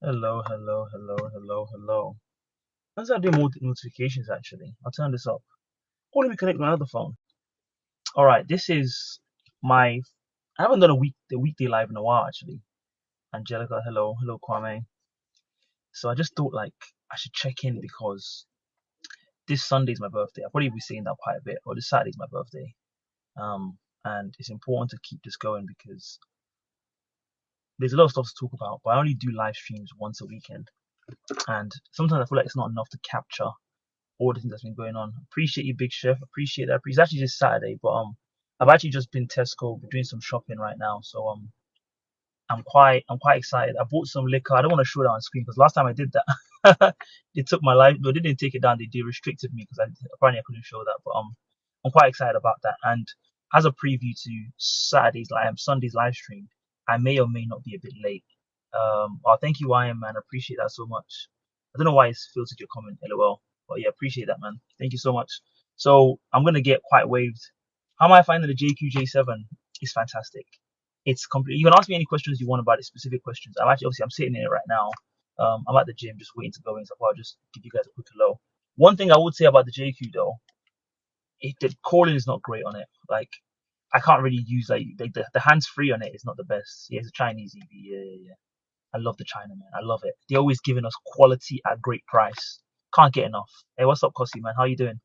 Hello, hello, hello, hello, hello. Once I do more notifications, actually, I'll turn this up. Or let me connect my other phone. All right, this is my. I haven't done the weekday live in a while, actually. Angelica, hello, hello, Kwame. So I just thought like I should check in because this Sunday is my birthday. I'll probably be saying that quite a bit. Or this Saturday is my birthday. And it's important to keep this going because there's a lot of stuff to talk about. But I only do live streams once a weekend, and sometimes I feel like it's not enough to capture all the things that's been going on. Appreciate you, Big Chef. Appreciate that. It's actually just Saturday, but I've actually just been Tesco, doing some shopping right now. So I'm quite excited. I bought some liquor. I don't want to show that on screen because last time I did that, they took my life. No, they didn't take it down. They restricted me because apparently I couldn't show that. But I'm quite excited about that. And as a preview to Sunday's live stream, I may or may not be a bit late. Well, thank you, Iron Man. I appreciate that so much. I don't know why it's filtered your comment, LOL. But yeah, appreciate that, man. Thank you so much. So I'm gonna get quite waved. How am I finding the JQJ7? It's fantastic. It's complete. You can ask me any questions you want about it, specific questions. I'm sitting in it right now. I'm at the gym, just waiting to go in. So I'll just give you guys a quick hello. One thing I would say about the JQ though, the calling is not great on it. Like I can't really use the hands free on it is not the best. Yeah, it's a Chinese EV. Yeah. I love the China, man. I love it. They're always giving us quality at great price. Can't get enough. Hey, what's up, Kosi, man? How you doing?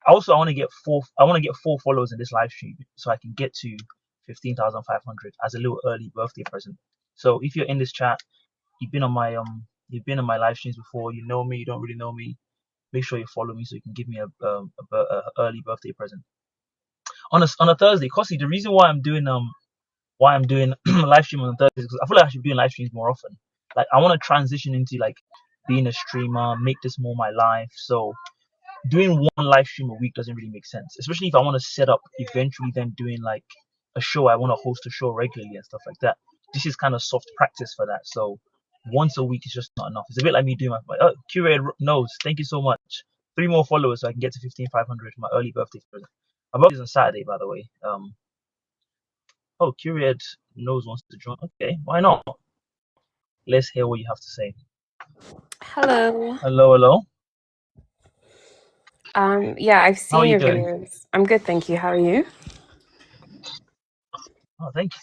Also, I want to get four. I want to get 4 followers in this live stream so I can get to 15,500 as a little early birthday present. So if you're in this chat, you've been on my live streams before. You know me. You don't really know me. Make sure you follow me so you can give me a early birthday present on a Thursday. Kosi, the reason why I'm doing live stream on Thursdays because I feel like I should be doing live streams more often. Like I want to transition into like being a streamer, make this more my life. So doing one live stream a week doesn't really make sense, especially if I want to set up eventually then doing like a show. I want to host a show regularly and stuff like that. This is kind of soft practice for that. So once a week is just not enough. It's a bit like me doing my curated knows. Thank you so much. 3 more followers so I can get to 15,500 for my early birthday present. My birthday is on Saturday, by the way. Oh, Curiad knows wants to join. Okay, why not? Let's hear what you have to say. Hello. Hello. Yeah, I've How are seen you your doing? videos. I'm good, thank you. How are you? Oh, thank you.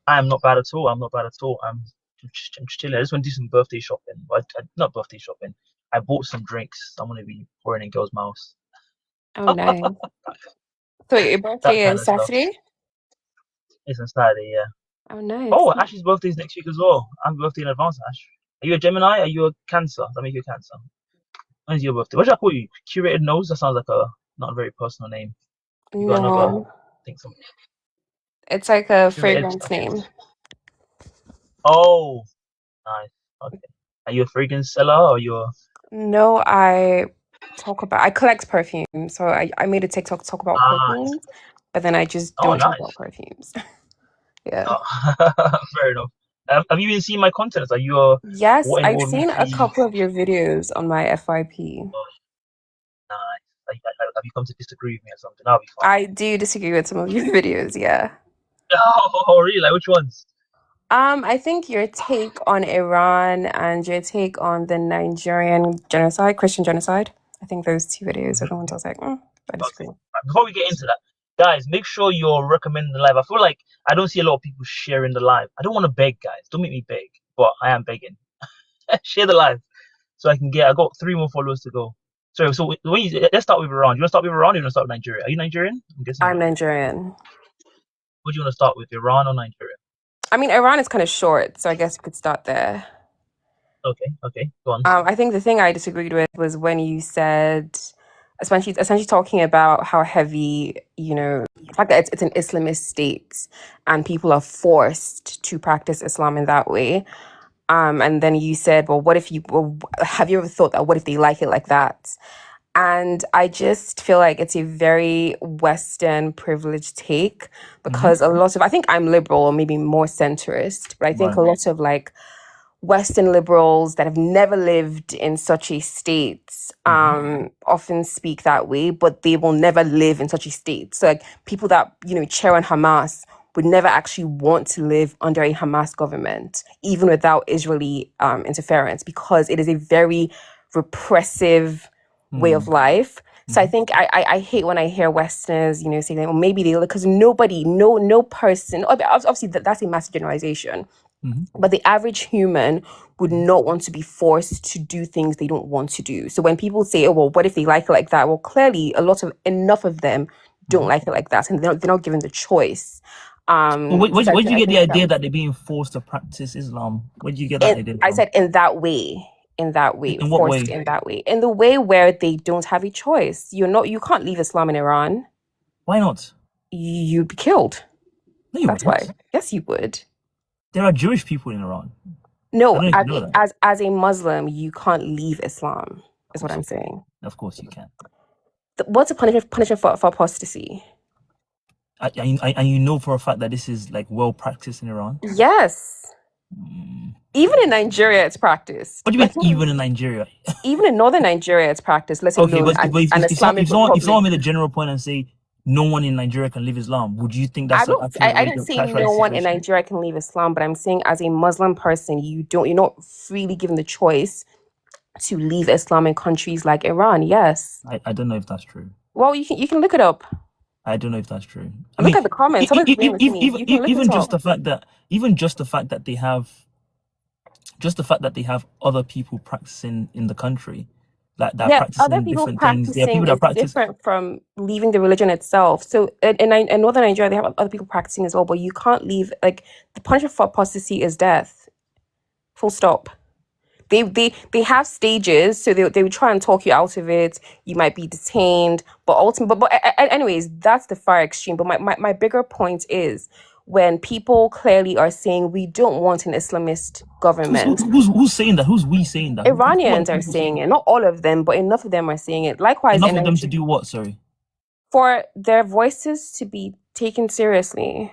I am not bad at all. I'm not bad at all. I'm just chilling. I just want to do some birthday shopping. But not birthday shopping. I bought some drinks. I'm gonna be pouring in girls' mouths. Oh, nice. So your That birthday kind is of stuff. Saturday? It's on Saturday, yeah. Oh, nice. Oh, Ash's birthday is next week as well. Happy birthday in advance, Ash. Are you a Gemini? Are you a Cancer? That make you a Cancer. When's your birthday? What should I call you? Curated Nose? That sounds like a not a very personal name. You got another No, think something. it's like a Curated. fragrance Okay. name. Oh, nice. Okay. Are you a fragrance seller or you're No, I collect perfumes. So I made a TikTok talk about perfumes, but then I just don't talk nice. about perfumes. Yeah. Fair enough. Have you been seeing my content? Are you a Yes, what in I've all seen a weekly? couple of your videos on my FYP. Nice. Have you come to disagree with me or something? That'll be fun. I do disagree with some of your videos, yeah. Oh, really? Like which ones? I think your take on Iran and your take on the Nigerian genocide, Christian genocide. I think those two videos are the ones I was like, I disagree. Okay. Before we get into that, guys, make sure you're recommending the live. I feel like I don't see a lot of people sharing the live. I don't want to beg, guys. Don't make me beg, but I am begging. Share the live so I got 3 more followers to go. Sorry, so let's start with Iran. You want to start with Iran or you want to start with Nigeria? Are you Nigerian? I'm guessing I'm you're not. Nigerian. What do you want to start with, Iran or Nigeria? I mean, Iran is kind of short, so I guess we could start there. Okay, go on. I think the thing I disagreed with was when you said, essentially talking about how heavy, the fact that it's an Islamist state and people are forced to practice Islam in that way. And then you said, well, have you ever thought that, what if they like it like that? And I just feel like it's a very Western privileged take because I think I'm liberal or maybe more centrist, but I think a lot of like Western liberals that have never lived in such a state often speak that way, but they will never live in such a state. So like people that, cheer on Hamas would never actually want to live under a Hamas government, even without Israeli interference, because it is a very repressive way of life. So I think I hate when I hear Westerners, say that, well, maybe they, because nobody, no person, obviously that's a massive generalization, but the average human would not want to be forced to do things they don't want to do. So when people say, oh, well, what if they like it like that? Well, clearly enough of them don't like it like that, and they're not given the choice. Well, where So did you I get the think idea that they're being forced to practice Islam? Where did you get that idea I from? said in that way, In what forced way? in that way, in the way where they don't have a choice. You can't leave Islam in Iran. Why not? You'd be killed. No, you That's why. wouldn't. Yes, you would. There are Jewish people in Iran. I No, don't know if you know that. as a Muslim, you can't leave Islam, Of is what course I'm you can. saying. Of course you can. What's the punishment for apostasy? And you know for a fact that this is like well practiced in Iran. Yes. Even in Nigeria, it's practiced. What do you mean, even in Nigeria? Even in northern Nigeria, it's practiced. Let Okay, alone but if, an if, Islamic if someone Republic. made a general point and say no one in Nigeria can live Islam, would you think that's an accurate I way didn't to say characterize no the one in situation? Nigeria can leave Islam, but I'm saying as a Muslim person, you're not freely given the choice to leave Islam in countries like Iran. Yes. I don't know if that's true. Well, you can look it up. I don't know if that's true. I Look mean, at the comments. Someone's agreeing with me. You can look even it just up. the fact that they have other people practicing in the country, like that Yeah, other practicing people different things. There are practicing people that is practice. different from leaving the religion itself. So in northern Nigeria, they have other people practicing as well, but you can't leave. Like, the punishment for apostasy is death. Full stop. They have stages, so they would try and talk you out of it. You might be detained, but ultimately, anyways, that's the far extreme. But my bigger point is when people clearly are saying we don't want an Islamist government. Who's saying that? Who's we saying that? Iranians are saying it, not all of them, but enough of them are saying it. Likewise, Enough of them to do what? Sorry, for their voices to be taken seriously.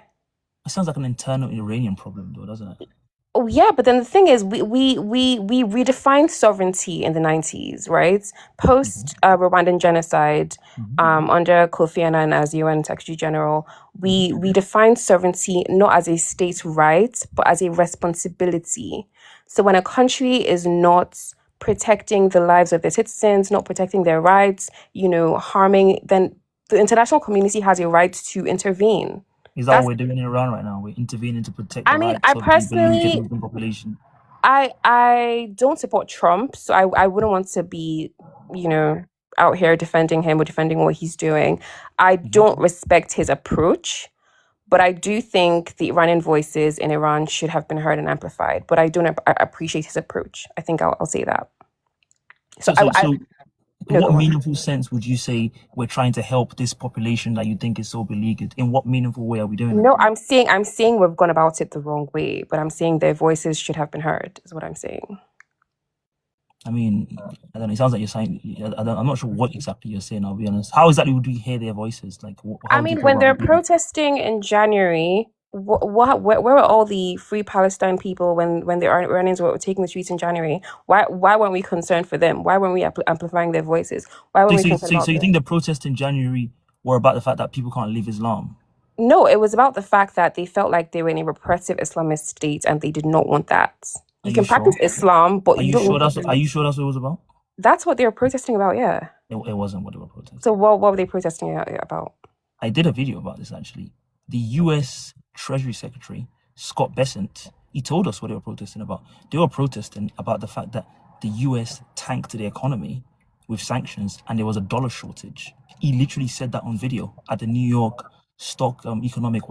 it sounds like an internal Iranian problem, though, doesn't it? Oh yeah, but then the thing is, we redefined sovereignty in the 90s, right? Post Rwandan genocide, under Kofi Annan as UN Secretary General, we redefined sovereignty not as a state right, but as a responsibility. So when a country is not protecting the lives of their citizens, not protecting their rights, harming, then the international community has a right to intervene. Is that what we're doing in Iran right now? We're intervening to protect the rights I of the personally, Muslim population. I don't support Trump, so I wouldn't want to be, out here defending him or defending what he's doing. I don't respect his approach, but I do think the Iranian voices in Iran should have been heard and amplified. But I don't appreciate his approach. I think I'll say that. So in No, what go on. meaningful sense would you say we're trying to help this population that you think is so beleaguered? In what meaningful way are we doing No, it? I'm saying we've gone about it the wrong way, but I'm saying their voices should have been heard, is what I'm saying. I mean, I don't know. It sounds like you're saying. I'm not sure what exactly you're saying. I'll be honest. How exactly would we hear their voices? Like, how do you go When about they're doing it? protesting in January, where were all the Free Palestine people when the Iranians were taking the streets in January? Why weren't we concerned for them? Why weren't we amplifying their voices? Why weren't we concerned about So you them? think the protests in January were about the fact that people can't leave Islam? No, it was about the fact that they felt like they were in a repressive Islamist state and they did not want that. Are You you can practice sure? Islam, but Are you you don't sure need that's to. Are you sure that's what it was about? That's what they were protesting about, yeah. It wasn't what they were protesting. So what were they protesting about? I did a video about this actually. The U.S. Treasury Secretary, Scott Bessent, he told us what they were protesting about. They were protesting about the fact that the U.S. tanked the economy with sanctions and there was a dollar shortage. He literally said that on video at the New York Stock Economic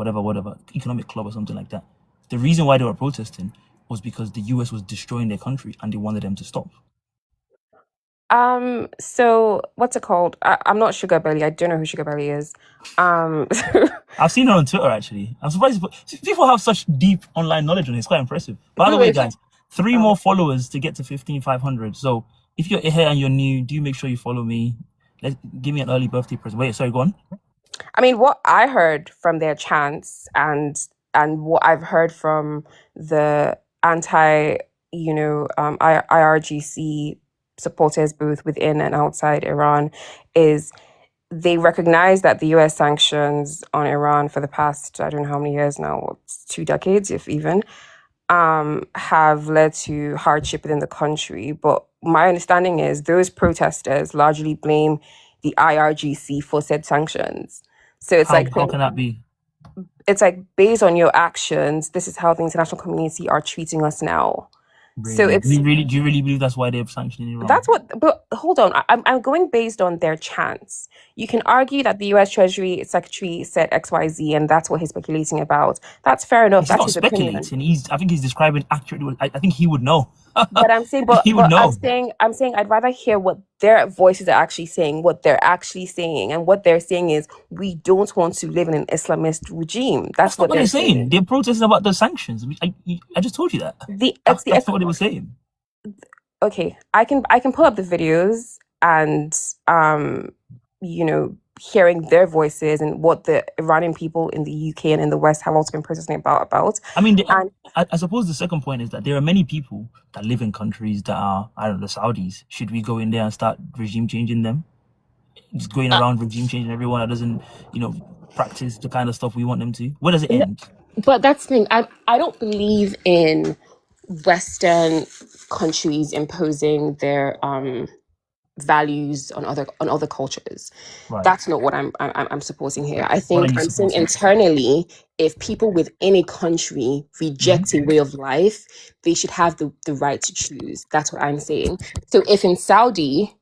Economic Club or something like that. The reason why they were protesting was because the U.S. was destroying their country and they wanted them to stop. So what's it called? I'm not Sugar Belly. I don't know who Sugar Belly is. I've seen her on Twitter actually. I'm surprised people have such deep online knowledge on it. It's quite impressive. By the way, guys, 3 more followers to get to 15,500. So if you're here and you're new, do make sure you follow me. Give me an early birthday present. Wait, sorry, go on. I mean, what I heard from their chants and what I've heard from the anti, IRGC supporters both within and outside Iran is they recognize that the US sanctions on Iran for the past, I don't know how many years now, it's 2 decades, if even, have led to hardship within the country. But my understanding is those protesters largely blame the IRGC for said sanctions. So it's like How can that be? it's like based on your actions, this is how the international community are treating us now. So Really? it's Do you really believe that's why they're sanctioning Iran? that's what. But hold on, I'm going based on their chants. You can argue that the U.S. Treasury Secretary said X, Y, Z, and that's what he's speculating about. That's fair enough. He's That's not his opinion. speculating. I think he's describing accurately. I think he would know. But I'm saying, He would but know. I'm saying, I'd rather hear what their voices are actually saying, what they're actually saying, and what they're saying is we don't want to live in an Islamist regime. That's not what they're saying. They're protesting about the sanctions. I just told you that. That's not what they were saying. Okay, I can pull up the videos and you know, hearing their voices and what the Iranian people in the UK and in the West have also been protesting about. I mean, I suppose the second point is that there are many people that live in countries that are, I don't know, the Saudis. Should we go in there and start regime changing them? Just going around regime changing everyone that doesn't, practice the kind of stuff we want them to? Where does it end? But that's the thing. I don't believe in Western countries imposing their values on other cultures. Right. That's not what I'm supporting here. I think I'm saying internally, if people within a country reject a way of life, they should have the right to choose. That's what I'm saying. So if in Saudi,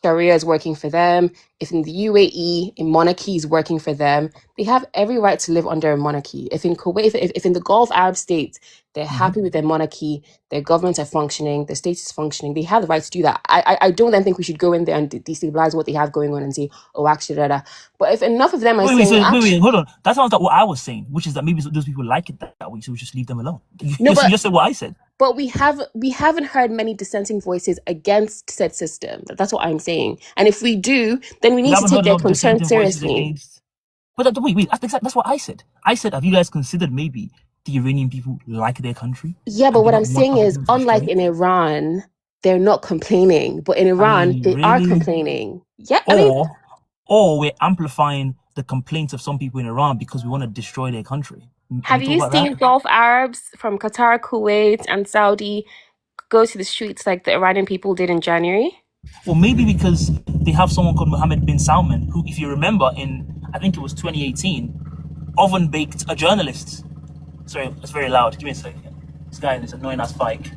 Sharia is working for them, if in the UAE, a monarchy is working for them, they have every right to live under a monarchy. If in Kuwait, if in the Gulf Arab states, they're happy with their monarchy, their governments are functioning, the state is functioning, they have the right to do that. I don't then think we should go in there and destabilize what they have going on and say, oh, actually, But if enough of them are wait, hold on. That sounds like what I was saying, which is that maybe those people like it that way, so we just leave them alone. You just said what I said. But we haven't heard many dissenting voices against said system. That's what I'm saying. And if we do, then we need to take their concern seriously. But wait, that's what I said. I said, have you guys considered maybe the Iranian people like their country? Yeah, but what I'm saying is, unlike in Iran, they're not complaining. But in Iran, they are complaining. Yeah, or we're amplifying the complaints of some people in Iran because we want to destroy their country. Have you seen Gulf Arabs from Qatar, Kuwait, and Saudi go to the streets like the Iranian people did in January? Well, maybe because they have someone called Mohammed bin Salman, who, if you remember, I think it was 2018, oven-baked a journalist. Sorry, it's very loud. Give me a second. This guy in this annoying ass bike.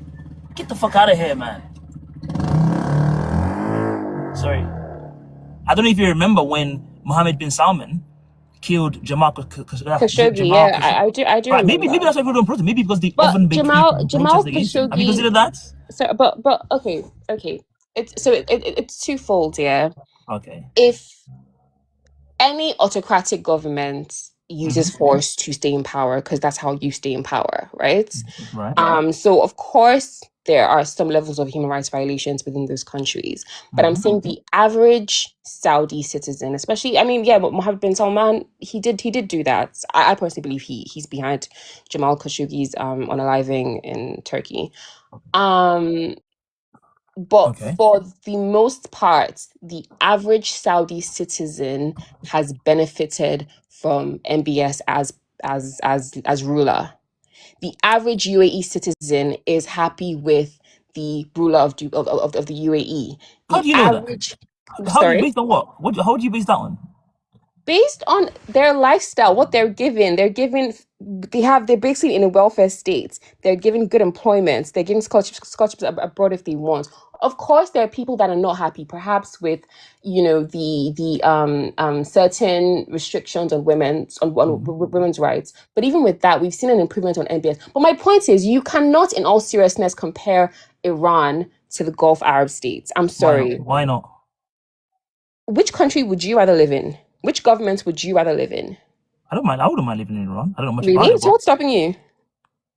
Get the fuck out of here, man. Sorry. I don't know if you remember when Mohammed bin Salman killed Jamal Khashoggi. I do. Right, maybe that's why people don't protest. Maybe because the oven-baked people protest against him. Have you considered that? So, but okay. It's twofold, yeah. Okay. If any autocratic government uses force to stay in power, because that's how you stay in power, right? Right. So of course there are some levels of human rights violations within those countries, but I'm saying the average Saudi citizen, especially, but Mohammed bin Salman, he did do that. I personally believe he's behind Jamal Khashoggi's unaliving in Turkey. But for the most part, the average Saudi citizen has benefited from MBS as ruler. The average UAE citizen is happy with the ruler of the UAE. How do you know that? Based on what? How do you base that on? Based on their lifestyle, what they're basically in a welfare state. They're given good employment. They're given scholarships abroad if they want. Of course, there are people that are not happy, perhaps with, the certain restrictions on women's rights. But even with that, we've seen an improvement on NBS. But my point is, you cannot, in all seriousness, compare Iran to the Gulf Arab states. I'm sorry. Why not? Which country would you rather live in? Which government would you rather live in? I wouldn't mind living in Iran. I don't know much about it. So what's stopping you?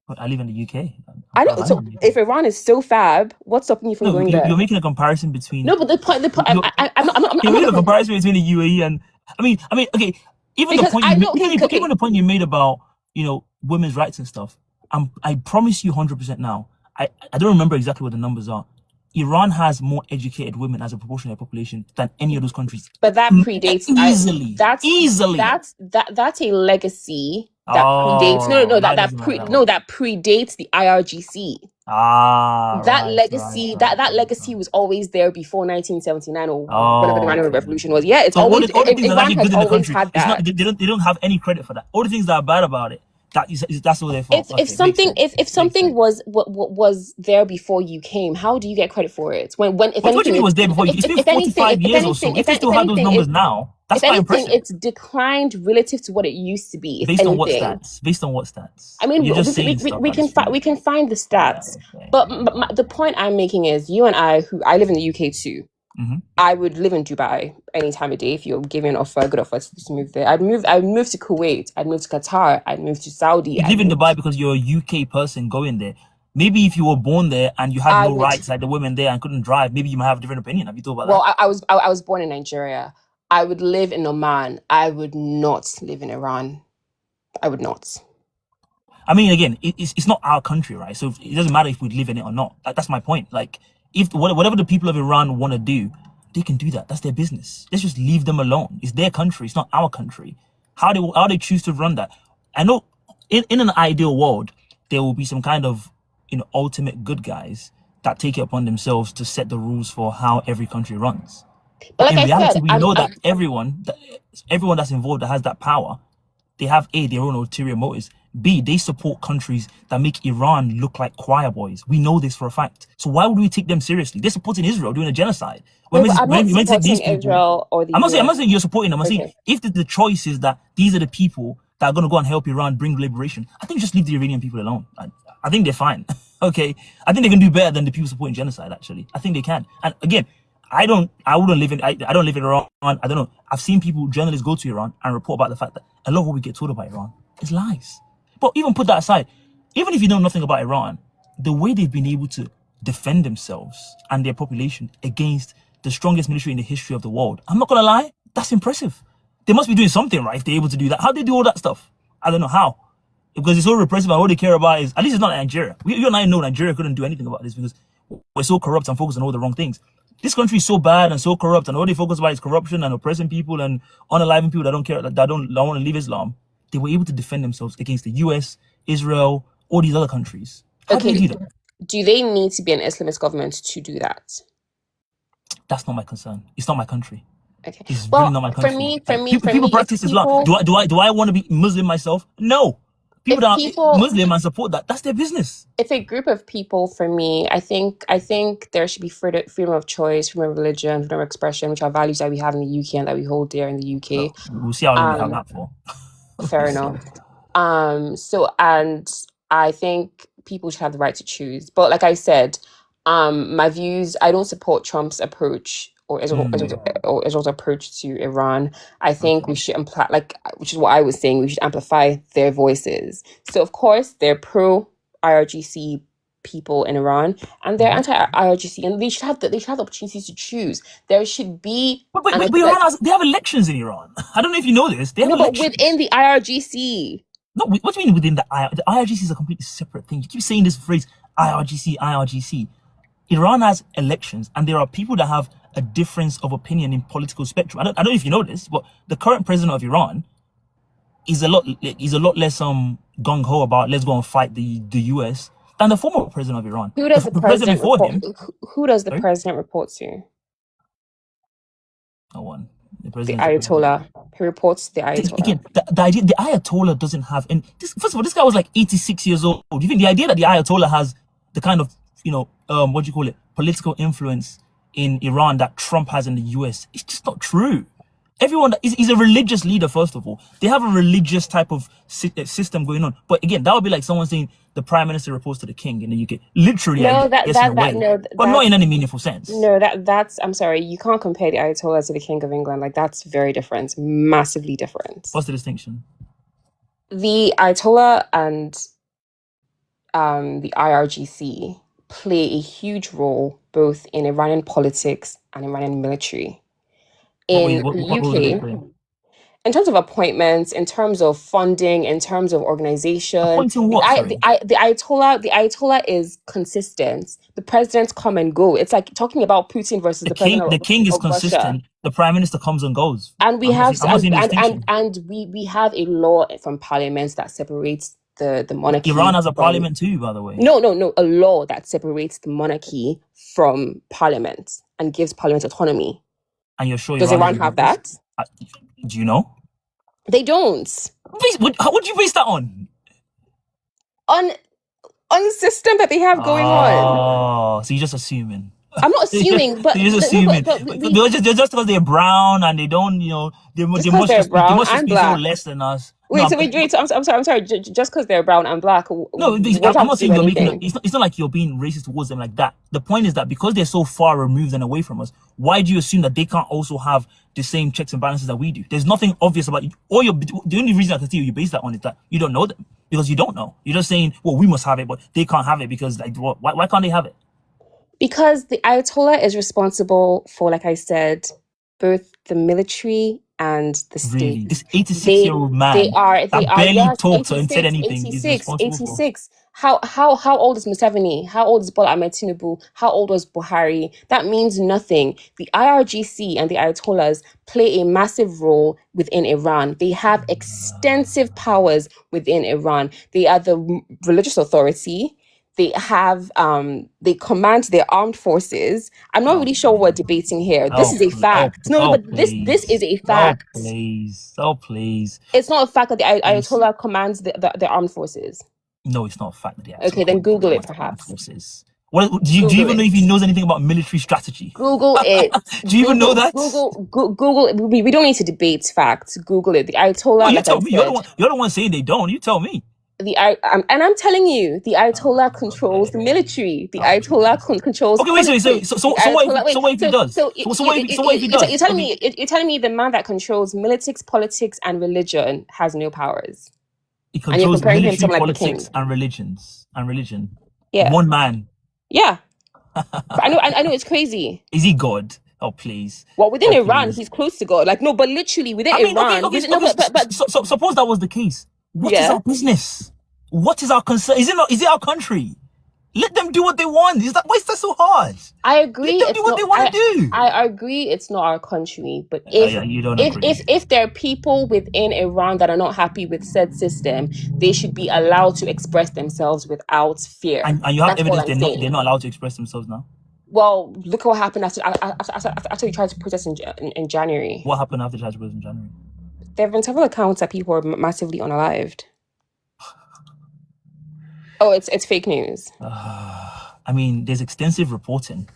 But I live in the UK. I know. So if Iran is so fab, what's stopping you from going there? You're making a comparison between. No, but the point. You're making a comparison between the UAE and. Okay. Even the point you made about women's rights and stuff. I promise you 100% now. I don't remember exactly what the numbers are. Iran has more educated women as a proportion of their population than any of those countries. But that predates Easily. That's a legacy that predates Oh, now it doesn't matter that much. that predates the IRGC. That Right, legacy right, that right, legacy right. was always there before 1979 or whenever the Oh, Iranian okay. Revolution was. Yeah, it's So always all the things that are Iran actually has good in the always country, had it's not that. they don't have any credit for that. All the things that are bad about it, that's all their fault. If Okay, makes something sense. if Makes something sense. was what was there before you came, how do you get credit for it? When if What do you anything mean it's was there before you? It's been 45 years or so. If they still have those numbers now, that's if quite anything, impressive. it's declined relative to what it used to be. If Based on what anything, stats? Based on what stats? I mean, You're just saying stuff we at this can point. we can find the Right, stats, okay, but okay. the point I'm making is, you and I, who I live in the UK too, Mhm. I would live in Dubai any time of day if you gave me an offer, a good offer to move there. I'd move to Kuwait, I'd move to Qatar, I'd move to Saudi, You live in Dubai because you're a UK person going there. Maybe if you were born there and you had I no would. rights like the women there and couldn't drive, maybe you might have a different opinion. Have you thought about Well, that? I was born in Nigeria. I would live in Oman. I would not live in Iran. I would not. I mean, again, it's not our country, right? So it doesn't matter if we live in it or not. That's my point. Like, if whatever the people of Iran want to do, they can do that. That's their business. Let's just leave them alone. It's their country. It's not our country. How they choose to run that? I know, in an ideal world, there will be some kind of ultimate good guys that take it upon themselves to set the rules for how every country runs. But But like in I said, reality, we know that everyone that's involved that has that power, they have their own ulterior motives. B, they support countries that make Iran look like choir boys. We know this for a fact. So why would we take them seriously? They're supporting Israel doing a genocide. no, but I'm not When take these supporting people, Israel or the I'm not US. saying you're supporting them. I'm saying Okay. if the choice is that these are the people that are going to go and help Iran bring liberation, I think just leave the Iranian people alone. I think they're fine. Okay, I think they can do better than the people supporting genocide. Actually, I think they can. And again, I don't live in Iran. I don't know. I've seen journalists go to Iran and report about the fact that a lot of what we get told about Iran is lies. But even put that aside, even if you know nothing about Iran, the way they've been able to defend themselves and their population against the strongest military in the history of the world, I'm not gonna lie, that's impressive. They must be doing something right if they're able to do that. How do they do all that stuff? I don't know how. Because it's so repressive and all they care about is, at least it's not Nigeria. You and I know Nigeria couldn't do anything about this because we're so corrupt and focused on all the wrong things. This country is so bad and so corrupt, and all they focus about is corruption and oppressing people and unaliving people that don't care, that don't want to leave Islam. They were able to defend themselves against the US, Israel, all these other countries. How do they do that? Do they need to be an Islamist government to do that? That's not my concern. It's not my country. Okay. It's Well, really not my country. people, People practice Islam. Do I want to be Muslim myself? No. People that are Muslim and support that's their business. If a group of people, for me, I think there should be freedom of choice, freedom of religion, freedom of expression, which are values that we have in the UK and that we hold dear in the UK. We'll see how long we have that for. Fair enough. So, and I think people should have the right to choose. But like I said, my views, I don't support Trump's approach or Israel's approach to Iran. I think we should which is what I was saying, we should amplify their voices. So of course they're pro IRGC people in Iran and they're anti IRGC, and they should have the opportunities to choose. There should be but Iran they have elections in Iran. I don't know if you know this. They have elections. But within the IRGC. No, what do you mean within the IRGC is a completely separate thing. You keep saying this phrase IRGC. Iran has elections, and there are people that have a difference of opinion in political spectrum. I don't know if you know this, but the current president of Iran is a lot less gung ho about let's go and fight the US than the former president of Iran. Who does the president before him? Who does the president report to? No one. The Ayatollah. He reports to the Ayatollah. Again, the idea the Ayatollah doesn't have, and first of all, this guy was like 86 years old. Do you think the idea that the Ayatollah has the kind of what do you call it, political influence in Iran that Trump has in the US? It's just not true. Everyone is a religious leader. First of all, they have a religious type of system going on. But again, that would be like someone saying the prime minister reports to the king in the UK. Literally, but not in any meaningful sense. No, that's. I'm sorry, you can't compare the Ayatollah to the king of England. Like, that's very different, massively different. What's the distinction? The Ayatollah and the IRGC play a huge role both in Iranian politics and Iranian military. In the UK, in terms of appointments, in terms of funding, in terms of organization, Appointing what? Sorry. the Ayatollah is consistent. The presidents come and go. It's like talking about Putin versus the president The king is of Russia. consistent. The prime minister comes and goes. And we have I'm not seeing the distinction. we have a law from parliament that separates the monarchy. Iran has a parliament too, by the way. No, a law that separates the monarchy from parliament and gives parliament autonomy. And you're sure does Iran have that? Do you know? They don't. What do you base that on? On the system that they have going on. Oh, so you're just assuming. I'm not assuming, but you're just assuming. Just because they're brown and they don't, they must just be so less than us. Wait, I'm sorry. Just because they're brown and black. No, I'm not saying you're making. It's not like you're being racist towards them like that. The point is that because they're so far removed and away from us, why do you assume that they can't also have the same checks and balances that we do? There's nothing obvious about you. The only reason I can see you base that on is that you don't know them because you don't know. You're just saying, well, we must have it, but they can't have it because why can't they have it? Because the Ayatollah is responsible for, like I said, both the military and the state. Really? This 86-year-old man they are barely talked or said anything. 86. How old is Museveni? How old is Bola Ahmed Tinubu? How old was Buhari? That means nothing. The IRGC and the Ayatollahs play a massive role within Iran. They have extensive powers within Iran. They are the religious authority. They have they command their armed forces. I'm not really sure what we're debating here. This is a fact. This is a fact. Please. It's not a fact that the Ayatollah commands the armed forces. No, it's not a fact that the Ayatollah. Okay, then Google it, perhaps. Forces. Do you even know if he knows anything about military strategy? Google it. Do you even know that? Google it. We don't need to debate facts. Google it. The Ayatollah. No, you tell me. You're the one saying they don't. You tell me. And I'm telling you, the Ayatollah controls the military. The Ayatollah controls. Okay, wait. So what if he does? So what if he does? You're telling me the man that controls politics, and religion has no powers. He controls military, politics, and religion. Yeah. One man. Yeah. I know it's crazy. Is he God? Oh, please. Well, within Iran, he's close to God. But literally within Iran. So suppose that was the case. What is our business? What is our concern? Is it our country? Let them do what they want. Why is that so hard? I agree. Let them do what they want to do. I agree it's not our country, but if there are people within Iran that are not happy with said system, they should be allowed to express themselves without fear. And you have evidence they're not allowed to express themselves now? Well, look at what happened after we tried to protest in January. What happened after you tried to protest in January? There have been several accounts that people were massively unalived. Oh, it's fake news. I mean, there's extensive reporting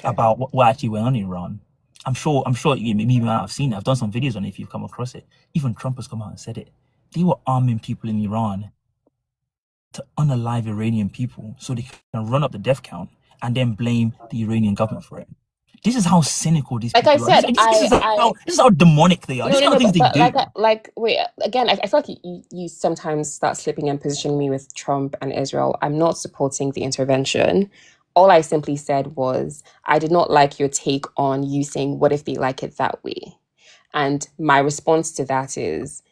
about what actually went on in Iran. I'm sure you maybe might have seen it. I've done some videos on it if you've come across it. Even Trump has come out and said it. They were arming people in Iran to unalive Iranian people so they can run up the death count and then blame the Iranian government for it. This is how cynical these people are. Like I said, this is how demonic they are. These are the things they do. Wait, again, I feel like you sometimes start slipping and positioning me with Trump and Israel. I'm not supporting the intervention. All I simply said was, I did not like your take on you saying, what if they like it that way? And my response to that is,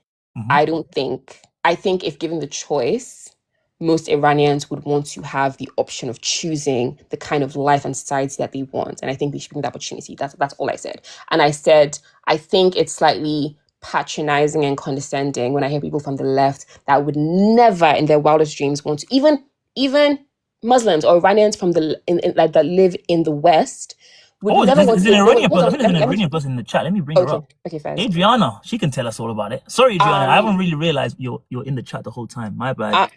I think if given the choice, most Iranians would want to have the option of choosing the kind of life and society that they want. And I think they should bring that opportunity. That's all I said. And I said, I think it's slightly patronizing and condescending when I hear people from the left that would never in their wildest dreams want to, even Muslims or Iranians from that live in the West. There's an Iranian person in the chat. Let me bring her up. Okay, fine. Adriana, she can tell us all about it. Sorry, Adriana, I haven't really realized you're in the chat the whole time. My bad.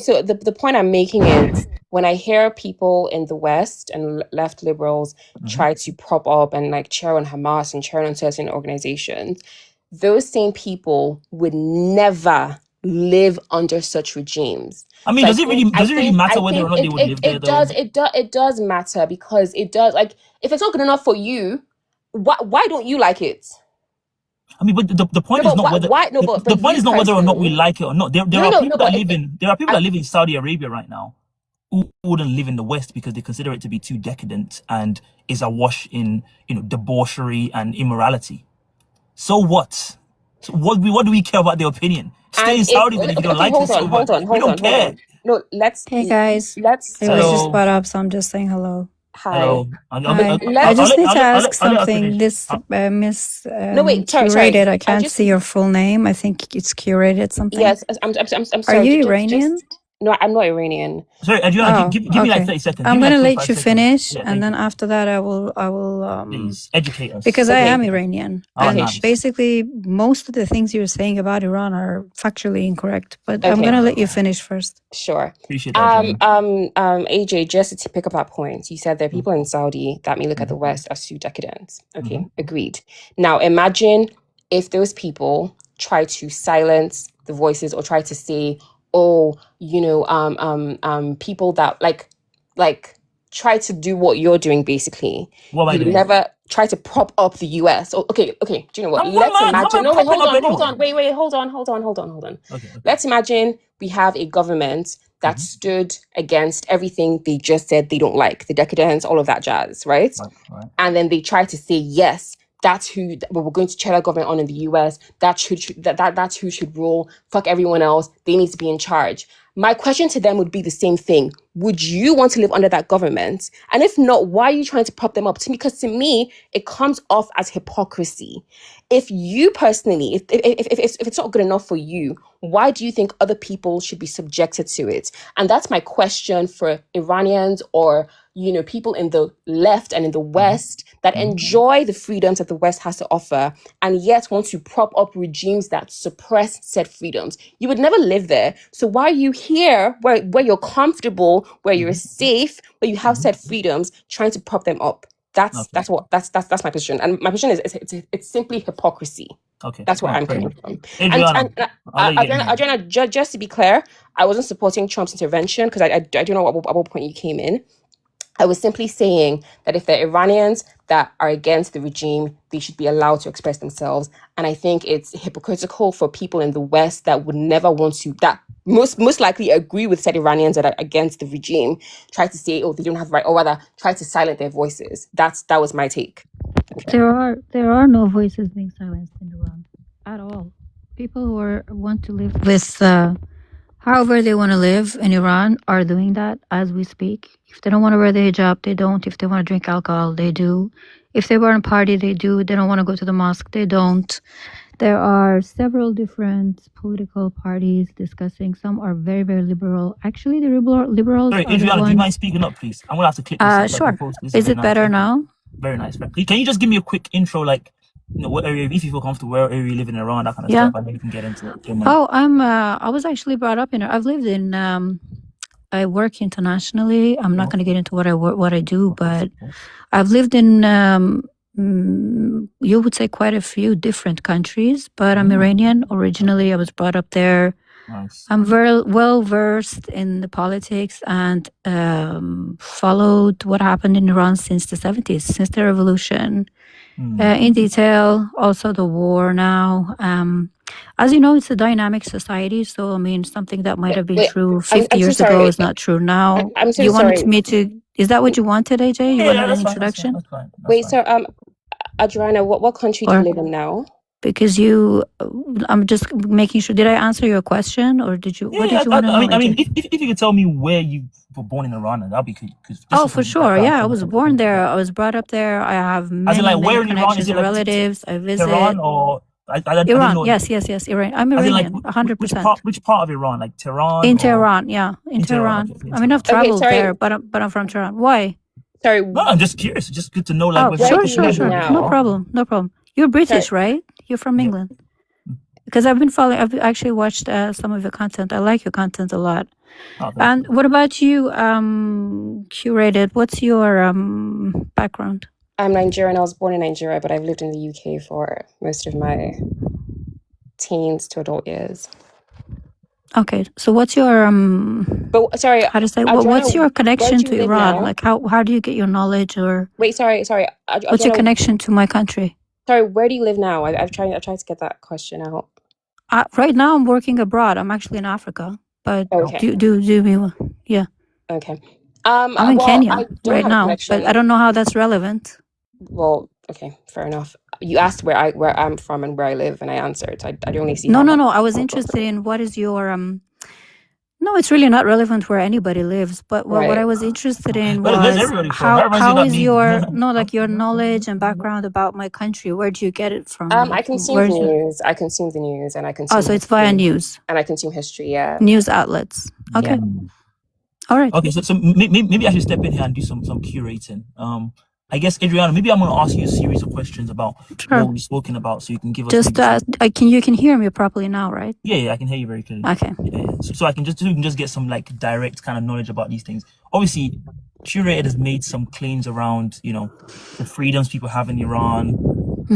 So the point I'm making is when I hear people in the West and left liberals try to prop up and cheer on Hamas and cheer on certain organizations, those same people would never live under such regimes. I mean, does it really matter whether or not they would live there? It does matter because it does. If it's not good enough for you, why don't you like it? I mean, but the point is not whether the point is not whether or not we like it or not. There are people that live in Saudi Arabia right now who wouldn't live in the West because they consider it to be too decadent and is awash in debauchery and immorality. So what? So what do we care about their opinion? Stay in Saudi then if you don't like it so much. We don't care. No, Hey guys, it was just Hello. brought up, so I'm just saying hello. hi. Hello. Hi. I just need to ask something. This Miss No, wait, sorry. Curated. I can't see your full name. I think it's Curated something. Yes, I'm sorry. Are you Iranian? No, I'm not Iranian. Sorry, Adriana, give me like 30 seconds. I'm Give me gonna like let you 25 finish, seconds. and then after that, I will Please educate us. because I am Iranian, and nice. basically most of the things you're saying about Iran are factually incorrect. But I'm gonna let you finish first. Sure. Appreciate that. AJ, just to pick up that point, you said there are people in Saudi that may look at the West as too decadent. Okay, agreed. Now imagine if those people try to silence the voices or try to say, oh, you know, people that like try to do what you're doing, basically. What am I doing? Never try to prop up the US. Oh, okay. Do you know what? Let's imagine. No, wait, hold on. Wait, hold on. Okay. Let's imagine we have a government that stood against everything they just said they don't like, the decadence, all of that jazz, right? Right. And then they try to say, yes, that's who we're going to check our government on in the US. That's who should rule. Fuck everyone else. They need to be in charge. My question to them would be the same thing. Would you want to live under that government? And if not, why are you trying to prop them up? Because to me, it comes off as hypocrisy. If you personally, if it's not good enough for you, why do you think other people should be subjected to it? And that's my question for Iranians or, you know, people in the left and in the West that enjoy the freedoms that the West has to offer and yet want to prop up regimes that suppress said freedoms. You would never live there. So why are you here where you're comfortable, where you're safe, where you have said freedoms, trying to prop them up? That's my position. And my position is it's simply hypocrisy. Okay. That's where I'm coming from. Adriana, just to be clear, I wasn't supporting Trump's intervention because I don't know at what point you came in. I was simply saying that if the Iranians that are against the regime, they should be allowed to express themselves. And I think it's hypocritical for people in the West that would never want to, that most likely agree with said Iranians that are against the regime, try to say, oh, they don't have right, or rather try to silence their voices. That was my take. Okay. There are no voices being silenced in Iran at all. People who want to live with however they want to live in Iran are doing that as we speak. If they don't want to wear the hijab, they don't. If they want to drink alcohol, they do. If they want to party, they do. They don't want to go to the mosque, they don't. There are several different political parties discussing. Some are very, very liberal. Actually, the liberals. Sorry, Adriana, do you mind speaking up, please? I'm gonna have to click this. Sure. Is it better now? Very nice. Can you just give me a quick intro, like, you know, what area, if you feel comfortable, where area you live in Iran, that kind of stuff, and then you can get into it. Oh, I was actually brought up in. I've lived in. I work internationally. I'm not going to get into what I do, but I've lived in. You would say quite a few different countries, but I'm Iranian originally. I was brought up there. Nice. I'm very well versed in the politics and followed what happened in Iran since the 70s, since the revolution. In detail, also the war now. As you know, it's a dynamic society, so I mean, something that might have been true 50 years ago is not true now. I'm so you sorry. wanted me to? Is that what you wanted, AJ? You wanted an introduction? That's fine. Wait, so Adriana, what country do you live in now? Because I'm just making sure. Did I answer your question, or did you? What did you want to know? I mean, if you could tell me where you were born in Iran, that'd be good. Oh, for sure. Yeah, I was born there. I was brought up there. I have many connections and relatives. I visit. Iran or Iran? Yes. Iran. I'm Iranian, 100%. Which part of Iran? Like Tehran? In Tehran, yeah, in Tehran. I mean, I've traveled there, but I'm from Tehran. Why? Sorry. No, I'm just curious. It's just good to know. Like, sure. No problem. You're British, right? You're from England. Because I've actually watched some of your content. I like your content a lot. And what about you, Curated? What's your background? I'm Nigerian. I was born in Nigeria, but I've lived in the UK for most of my teens to adult years. Okay, so what's your But sorry, how to say? What's your connection to Iran? Now? Like how do you get your knowledge? Or wait, sorry. What's your connection to my country? Sorry, where do you live now? I've tried to get that question out. Right now, I'm working abroad. I'm actually in Africa, but do me, yeah. Okay. I'm in Kenya right now, but I don't know how that's relevant. Well, Okay, fair enough. You asked where I'm from and where I live, and I answered. I only see No, how no, my no. I was how close interested in what is your No, it's really not relevant where anybody lives. But what I right. was interested in Where where's was everybody from? Everybody's saying how that is meme. your no like your knowledge and background about my country? Where do you get it from? I Like consume where's news. I consume the news, and I Oh, consume so it's via history, news, and I consume history. Yeah, news outlets. yeah. Okay, all right, Okay, so maybe I should step in here and do some curating. I guess Adriana, maybe I'm gonna ask you a series of questions about sure. what we've spoken about, so you can give us Just maybe some. you can hear me properly now, right? Yeah, I can hear you very clearly. Okay. Yeah. So I can just get some like direct kind of knowledge about these things. Obviously, curated has made some claims around the freedoms people have in Iran,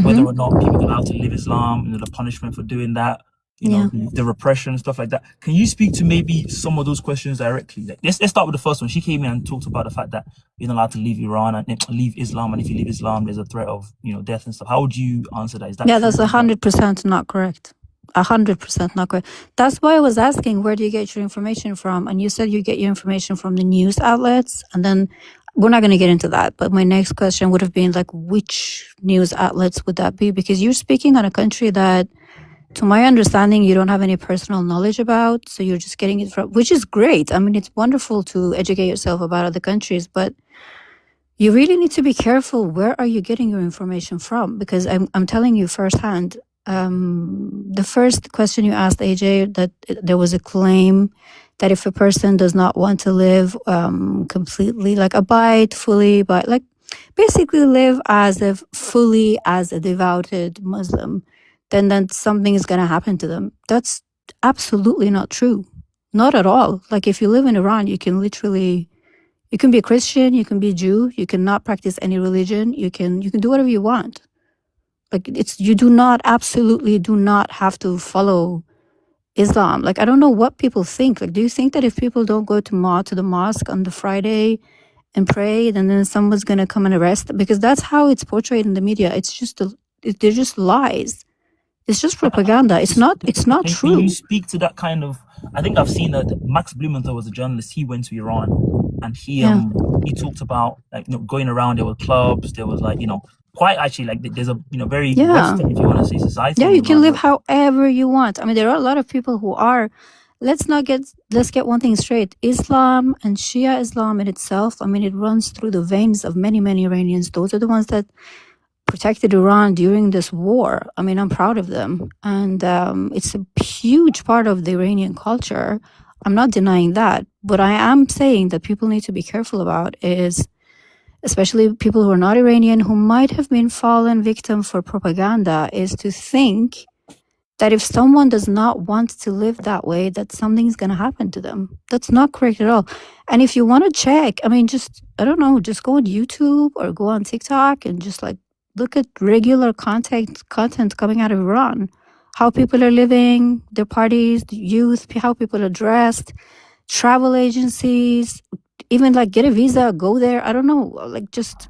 whether Mm-hmm. or not people are allowed to live Islam, the punishment for doing that, Yeah. the repression and stuff like that. Can you speak to maybe some of those questions directly? Like, let's start with the first one. She came in and talked about the fact that you're not allowed to leave Iran and leave Islam, and if you leave Islam, there's a threat of death and stuff. How would you answer that? Is that Yeah, true? that's 100% not correct. 100% not correct. That's why I was asking, where do you get your information from? And you said you get your information from the news outlets. And then we're not going to get into that. But my next question would have been like, which news outlets would that be? Because you're speaking on a country that, to my understanding, you don't have any personal knowledge about. So you're just getting it from, which is great. I mean, it's wonderful to educate yourself about other countries, but you really need to be careful. Where are you getting your information from? Because I'm telling you firsthand. The first question you asked, AJ, that there was a claim that if a person does not want to live completely, like abide fully, but like basically live as if fully as a devoted Muslim, then something is going to happen to them. That's absolutely not true. Not at all. Like if you live in Iran, you can literally, you can be a Christian, you can be a Jew, you cannot practice any religion, you can do whatever you want. Like you absolutely do not have to follow Islam. Like, I don't know what people think. Like, do you think that if people don't go to the mosque on the Friday and pray, then someone's going to come and arrest them? Because that's how it's portrayed in the media. It's just, they're just lies. It's just propaganda. It's not true. Can you speak to that kind of? I think I've seen that Max Blumenthal was a journalist. He went to Iran, and he talked about like going around. There were clubs. There was like quite actually like there's a very Western, if you want to say, society. Yeah, you can live however you want. I mean, there are a lot of people who are. Let's get one thing straight. Islam and Shia Islam in itself, I mean, it runs through the veins of many, many Iranians. Those are the ones that protected Iran during this war. I mean, I'm proud of them. And it's a huge part of the Iranian culture. I'm not denying that. What I am saying that people need to be careful about is, especially people who are not Iranian, who might have been fallen victim for propaganda, is to think that if someone does not want to live that way, that something's going to happen to them. That's not correct at all. And if you want to check, I mean, just go on YouTube or go on TikTok and just like look at regular content coming out of Iran, how people are living, their parties, the youth, how people are dressed, travel agencies, even like get a visa, go there. I don't know, like just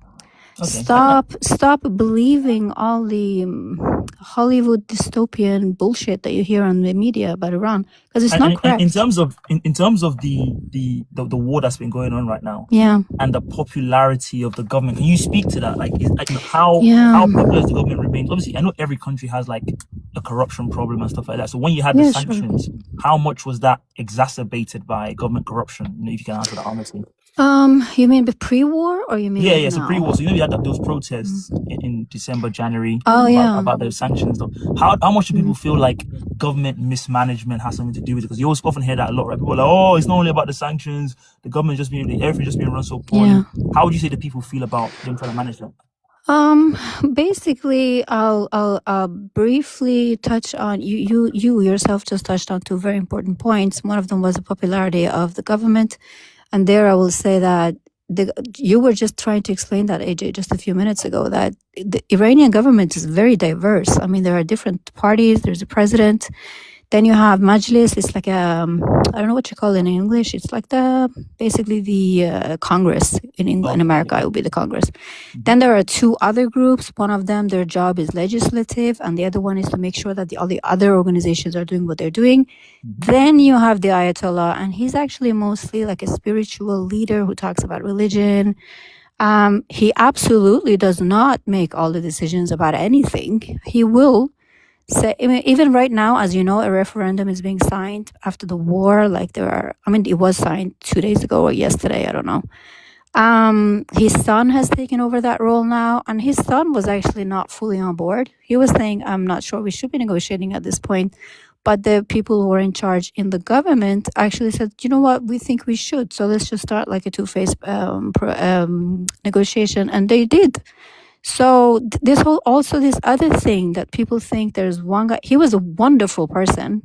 stop believing all the Hollywood dystopian bullshit that you hear on the media about Iran, because it's not correct. In terms of the war that's been going on right now, and the popularity of the government, can you speak to that? Like, how popular is the government remains? Obviously, I know every country has like a corruption problem and stuff like that. So when you had the sanctions, how much was that exacerbated by government corruption? If you can answer that honestly. You mean the pre-war, or you mean yeah, so pre-war. So you had those protests in December, January. About those sanctions. How much do people feel like government mismanagement has something to do with it? Because you always often hear that a lot, right? People are like, oh, it's not only about the sanctions. The government everything just being run so poorly. Yeah. How would you say that people feel about them trying to manage that? Basically, I'll briefly touch on you yourself just touched on two very important points. One of them was the popularity of the government. And there I will say that you were just trying to explain that, AJ, just a few minutes ago, that the Iranian government is very diverse. I mean, there are different parties. There's a president. Then you have Majlis. It's like I don't know what you call it in English. It's like basically the Congress in England. In America, it would be the Congress. Then there are two other groups. One of them, their job is legislative, and the other one is to make sure that all the other organizations are doing what they're doing. Then you have the Ayatollah, and he's actually mostly like a spiritual leader who talks about religion. He absolutely does not make all the decisions about anything. He will say, I mean, even right now, as you know, a referendum is being signed after the war. Like it was signed 2 days ago or yesterday, I don't know. His son has taken over that role now, and his son was actually not fully on board. He was saying, I'm not sure we should be negotiating at this point. But the people who were in charge in the government actually said, you know what, we think we should. So let's just start like a two-phase negotiation. And they did. So this other thing that people think there's one guy, he was a wonderful person.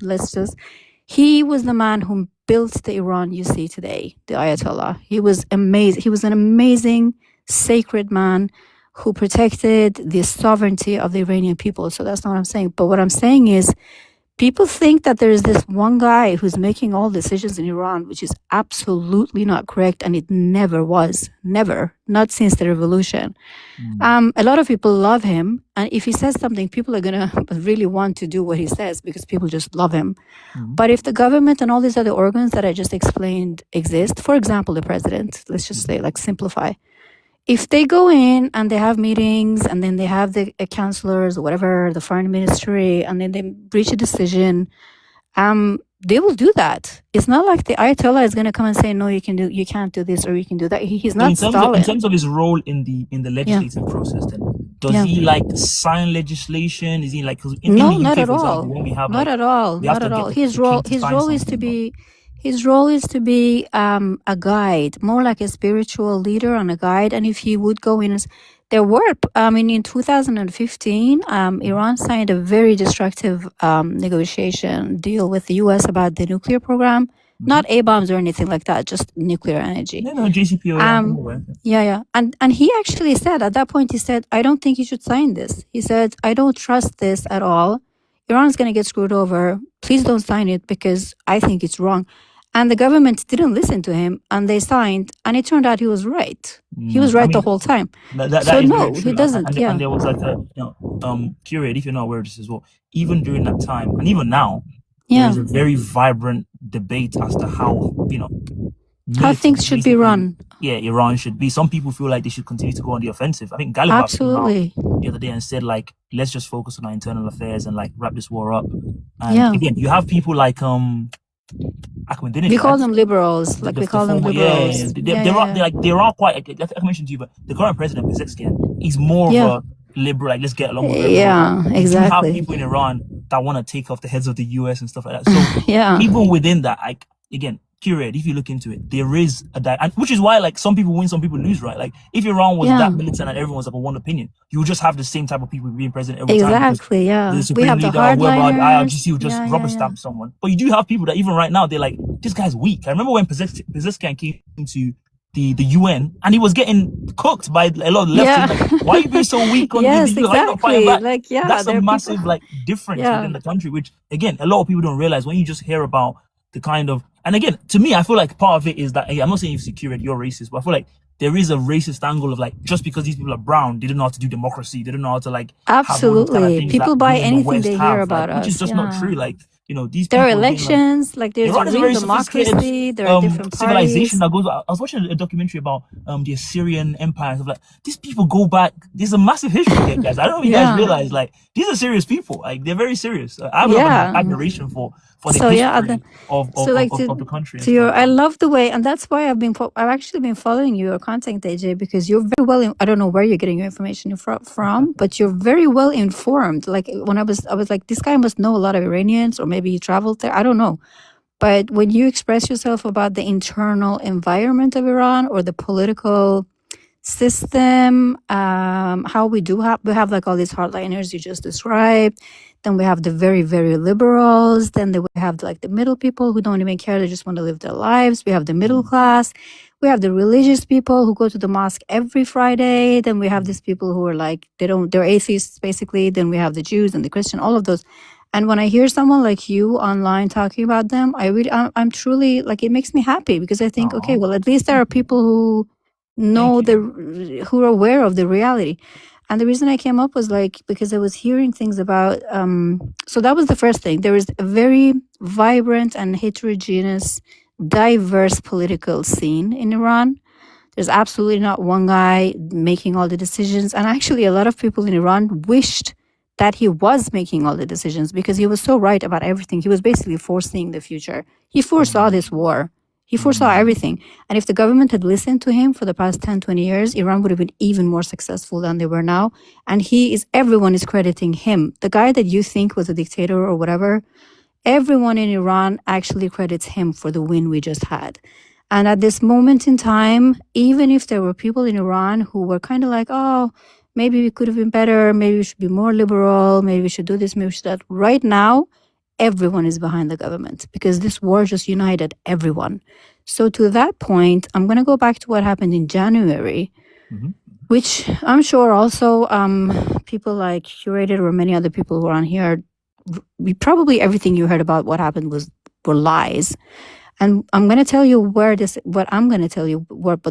He was the man who built the Iran you see today, the Ayatollah. He was amazing. He was an amazing, sacred man who protected the sovereignty of the Iranian people. So that's not what I'm saying. But what I'm saying is, people think that there is this one guy who's making all decisions in Iran, which is absolutely not correct, and it never was. Never. Not since the revolution. A lot of people love him, and if he says something, people are going to really want to do what he says because people just love him. But if the government and all these other organs that I just explained exist, for example, the president, let's just say, like, simplify. If they go in and they have meetings and then they have the counselors or whatever, the foreign ministry, and then they reach a decision, they will do that. It's not like the Ayatollah is going to come and say, no, you can't do this or you can do that. He's not Stalin. In terms of his role in the legislative process, then does he like sign legislation? Is he like no, not at all. Not at all. Not at all. His role is to be. His role is to be a guide, more like a spiritual leader and a guide. And if he would go in, in 2015, Iran signed a very destructive negotiation deal with the U.S. about the nuclear program. Not A-bombs or anything like that, just nuclear energy. No, JCPOA. Yeah. And he actually said, at that point, he said, I don't think you should sign this. He said, I don't trust this at all. Iran's going to get screwed over. Please don't sign it because I think it's wrong. And the government didn't listen to him, and they signed, and it turned out he was right. He was right the whole time. He doesn't. And there was like curious, if you're not aware of this as well, even during that time, and even now, there's a very vibrant debate as to how things should be run. Yeah, Iran should be. Some people feel like they should continue to go on the offensive. I think Galibaf came out the other day and said, like, let's just focus on our internal affairs and like wrap this war up. And again, you have people like we call them liberals. Like we call them liberals. They're all quite. Like I mentioned to you, but the current president, Pezeshkian, he's more of a liberal. Like, let's get along with everyone. Yeah, exactly. You have people in Iran that want to take off the heads of the US and stuff like that. So even within that, like, again, curated, if you look into it, there is and which is why, like, some people win, some people lose, right? Like, if Iran was that militant and everyone's like a one opinion, you would just have the same type of people being president every time. Exactly, the Supreme leader, whoever, IRGC would just rubber stamp someone. But you do have people that even right now, they're like, this guy's weak. I remember when Pezeshkian came into the UN and he was getting cooked by a lot of left. Like, why are you being so weak on the UN? Exactly. Why are you not fighting back? Like, that's a massive like difference within the country, which again, a lot of people don't realize when you just hear about the kind of, and again, to me, I feel like part of it is that, I'm not saying if security, you're racist, but I feel like there is a racist angle of like, just because these people are brown, they don't know how to do democracy, they don't know how to like, absolutely, people buy anything they hear about us, which is just not true. Like, these there are elections, like there's a real democracy, there are different civilization that goes. I was watching a documentary about the Assyrian Empire. Of like, these people go back. There's a massive history here, guys. I don't know if you guys realize, like, these are serious people. Like, they're very serious. I have admiration for the history of the country. I love the way, and that's why I've actually been following your content, AJ, because you're very well. I don't know where you're getting your information from, but you're very well informed. Like, when I was like, this guy must know a lot of Iranians, or maybe he traveled there. I don't know. But when you express yourself about the internal environment of Iran or the political system, how we have like all these hardliners you just described. Then we have the very, very liberals. Then we have like the middle people who don't even care. They just want to live their lives. We have the middle class. We have the religious people who go to the mosque every Friday. Then we have these people who are like, they're atheists basically. Then we have the Jews and the Christian, all of those. And when I hear someone like you online talking about them, I'm truly like, it makes me happy because I think, okay, well, at least there are people who know who are aware of the reality. And the reason I came up was like, because I was hearing things about, so that was the first thing. There is a very vibrant and heterogeneous, diverse political scene in Iran. There's absolutely not one guy making all the decisions. And actually, a lot of people in Iran wished that he was making all the decisions because he was so right about everything. He was basically foreseeing the future. He foresaw this war. He foresaw everything. And if the government had listened to him for the past 10, 20 years, Iran would have been even more successful than they were now. And everyone is crediting him. The guy that you think was a dictator or whatever, everyone in Iran actually credits him for the win we just had. And at this moment in time, even if there were people in Iran who were kind of like, oh, maybe we could have been better, maybe we should be more liberal, maybe we should do this, maybe we should do that. Right now, everyone is behind the government because this war just united everyone. So to that point, I'm going to go back to what happened in January, which I'm sure also people like Curated or many other people who are on here, probably everything you heard about what happened were lies. And I'm going to tell you what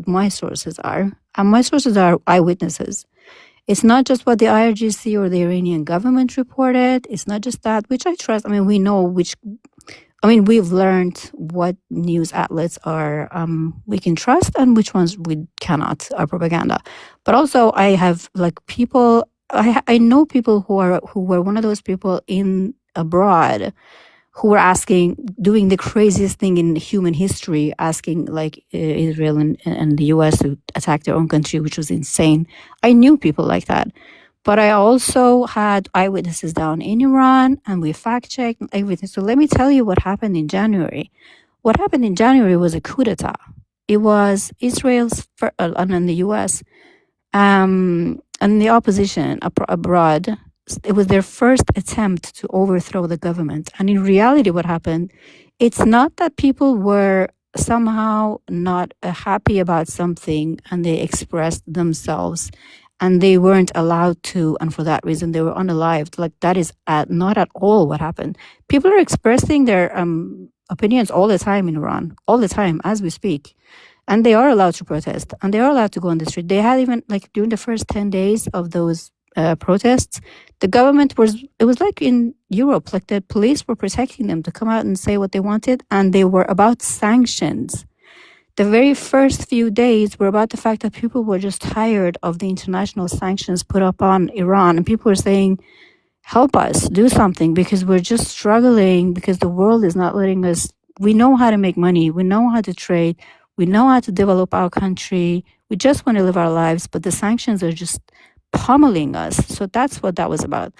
my sources are. And my sources are eyewitnesses. It's not just what the IRGC or the Iranian government reported. It's not just that, which I trust. I mean, we've learned what news outlets are we can trust and which ones we cannot, are propaganda. But also I have people, I know people who were one of those people in abroad who were doing the craziest thing in human history, asking Israel and the US to attack their own country, which was insane. I knew people like that. But I also had eyewitnesses down in Iran, and we fact-checked everything. So let me tell you what happened in January. What happened in January was a coup d'etat. It was Israel's, and the US, and the opposition abroad. It was their first attempt to overthrow the government. And in reality, what happened, it's not that people were somehow not happy about something and they expressed themselves and they weren't allowed to, and for that reason, they were unalived. That is not at all what happened. People are expressing their opinions all the time in Iran, all the time, as we speak. And they are allowed to protest, and they are allowed to go on the street. They had even, during the first 10 days of those protests, the government it was like in Europe, the police were protecting them to come out and say what they wanted, and they were about sanctions. The very first few days were about the fact that people were just tired of the international sanctions put up on Iran, and people were saying, help us, do something, because we're just struggling, because the world is not letting us. We know how to make money, we know how to trade, we know how to develop our country, we just want to live our lives, but the sanctions are just pummeling us. So that's what that was about.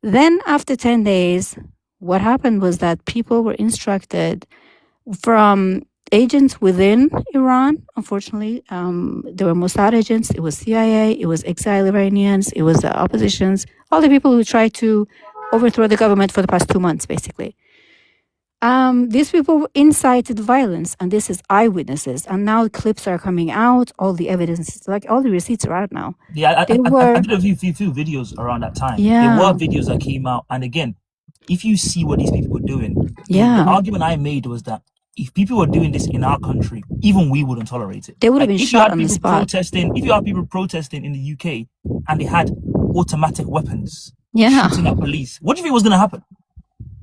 Then after 10 days, what happened was that people were instructed from agents within Iran. Unfortunately, there were Mossad agents, it was CIA, it was exiled Iranians, it was the oppositions, all the people who tried to overthrow the government for the past 2 months, basically. These people incited violence, and this is eyewitnesses. And now clips are coming out, all the evidence, all the receipts are out now. Yeah, I did a few videos around that time. Yeah. There were videos that came out, and again, if you see what these people were doing, the argument I made was that if people were doing this in our country, even we wouldn't tolerate it. They would have been shot on the spot. If you have people protesting in the UK and they had automatic weapons shooting at police, what do you think was going to happen?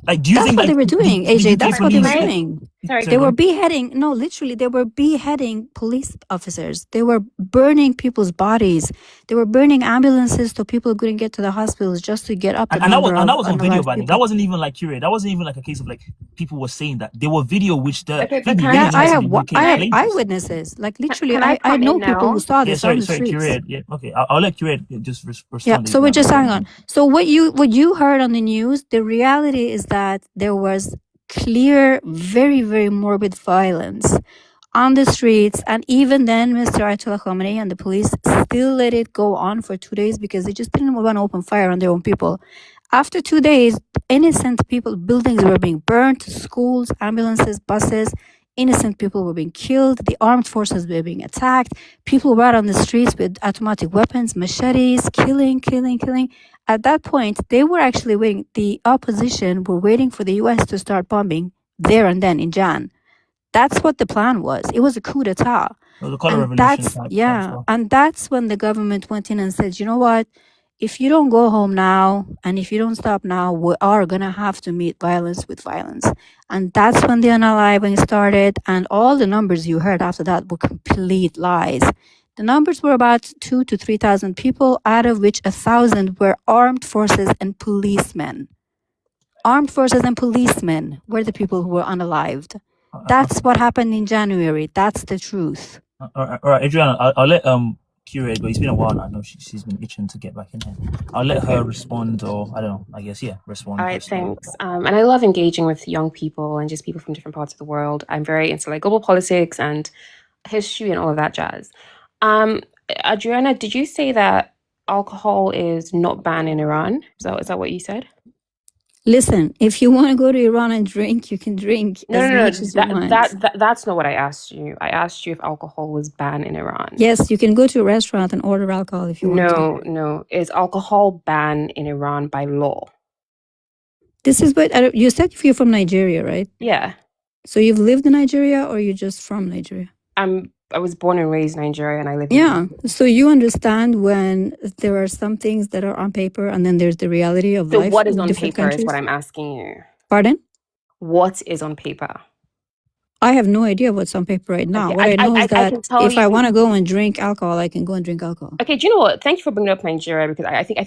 Do you that's think what they were doing, AJ? That's what they were doing. Sorry, they were beheading. No, literally, they were beheading police officers. They were burning people's bodies. They were burning ambulances so people couldn't get to the hospitals just to get up. And that was on video, buddy. That wasn't even curated. That wasn't even a case of people were saying that. There were video which the I have eyewitnesses. Literally, I know people who saw this on the streets. Curated. Yeah, okay. I'll let curated just respond. Yeah. So we're just hang on. So what you heard on the news, the reality is that there was clear, very, very morbid violence on the streets. And even then, Mr. Ayatollah Khamenei and the police still let it go on for 2 days because they just didn't want to open fire on their own people. After 2 days, innocent people, buildings were being burnt, schools, ambulances, buses, innocent people were being killed, the armed forces were being attacked, people were out on the streets with automatic weapons, machetes, killing. At that point, they were actually waiting, the opposition were waiting for the US to start bombing there and then in Jan. That's what the plan was. It was a coup d'etat. The color revolution. And that's when the government went in and said, you know what? if you don't go home now and if you don't stop now, we are going to have to meet violence with violence. And that's when the unaliving started. And all the numbers you heard after that were complete lies. The numbers were about 2,000 to 3,000 people, out of which 1,000 were armed forces and policemen. Armed forces and policemen were the people who were unalived. That's what happened in January. That's the truth. All right, Adriana, I'll let Curate, but it's been a while now. I know she's been itching to get back in here. I'll let her respond, or I don't know. I guess respond. All right, thanks. And I love engaging with young people and just people from different parts of the world. I'm very into like global politics and history and all of that jazz. Adriana, did you say that alcohol is not banned in Iran? Is that what you said? Listen, if you want to go to Iran and drink, you can drink as much as you want. That's not what I asked you. I asked you if alcohol was banned in Iran. Yes, you can go to a restaurant and order alcohol if you want to. No. Is alcohol banned in Iran by law? This is what you said. You're from Nigeria, right? Yeah. So you've lived in Nigeria, or you're just from Nigeria? I was born and raised in Nigeria, and I live. So you understand when there are some things that are on paper, and then there's the reality of life. So what is on paper countries? Is what I'm asking you. Pardon? What is on paper? I have no idea what's on paper right now. Okay, what I know is that if I want to go and drink alcohol, I can go and drink alcohol. Okay, do you know what? Thank you for bringing up Nigeria, because I think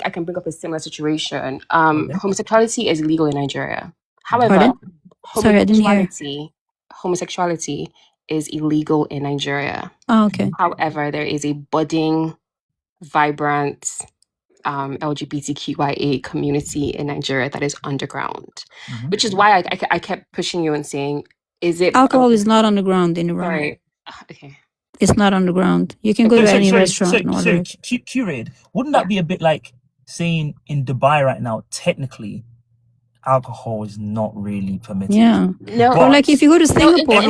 I can bring up a similar situation. Homosexuality is illegal in Nigeria. However, homosexuality is illegal in Nigeria. Oh, okay. However, there is a budding, vibrant LGBTQIA community in Nigeria that is underground, which is why I kept pushing you and saying, is it... Alcohol is not underground in Iran. Sorry. Okay. It's not underground. You can go to any restaurant and order it. Curate, wouldn't that be a bit like saying in Dubai right now, technically, alcohol is not really permitted? Yeah. No. Or like if you go to Singapore,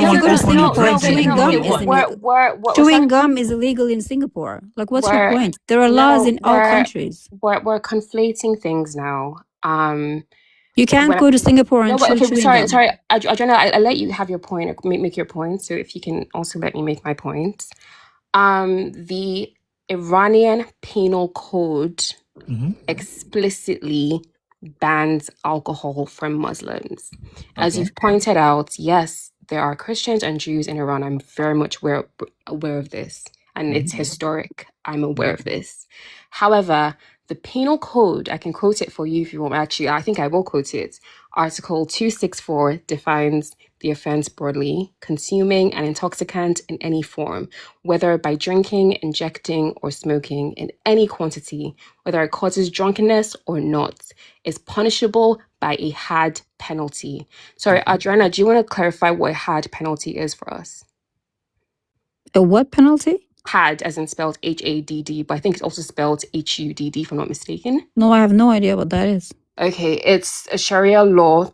chewing gum is illegal in Singapore. Like, what's your point? There are laws in all countries. We're conflating things now. You can't go to Singapore and chew gum. Sorry, Adriana, I'll let you have your point, or make your point. So if you can also let me make my point. The Iranian Penal Code explicitly bans alcohol from Muslims. As you've pointed out, yes, there are Christians and Jews in Iran. I'm very much aware of this, and it's historic. I'm aware of this. However, the penal code, I can quote it for you if you want. Actually, I think I will quote it. Article 264 defines the offense broadly: consuming an intoxicant in any form, whether by drinking, injecting, or smoking in any quantity, whether it causes drunkenness or not, is punishable by a hard penalty. Sorry, Adriana, do you want to clarify what a hard penalty is for us? A what penalty? Had, as in spelled HADD, but I think it's also spelled HUDD, if I'm not mistaken. No, I have no idea what that is. Okay, it's a Sharia law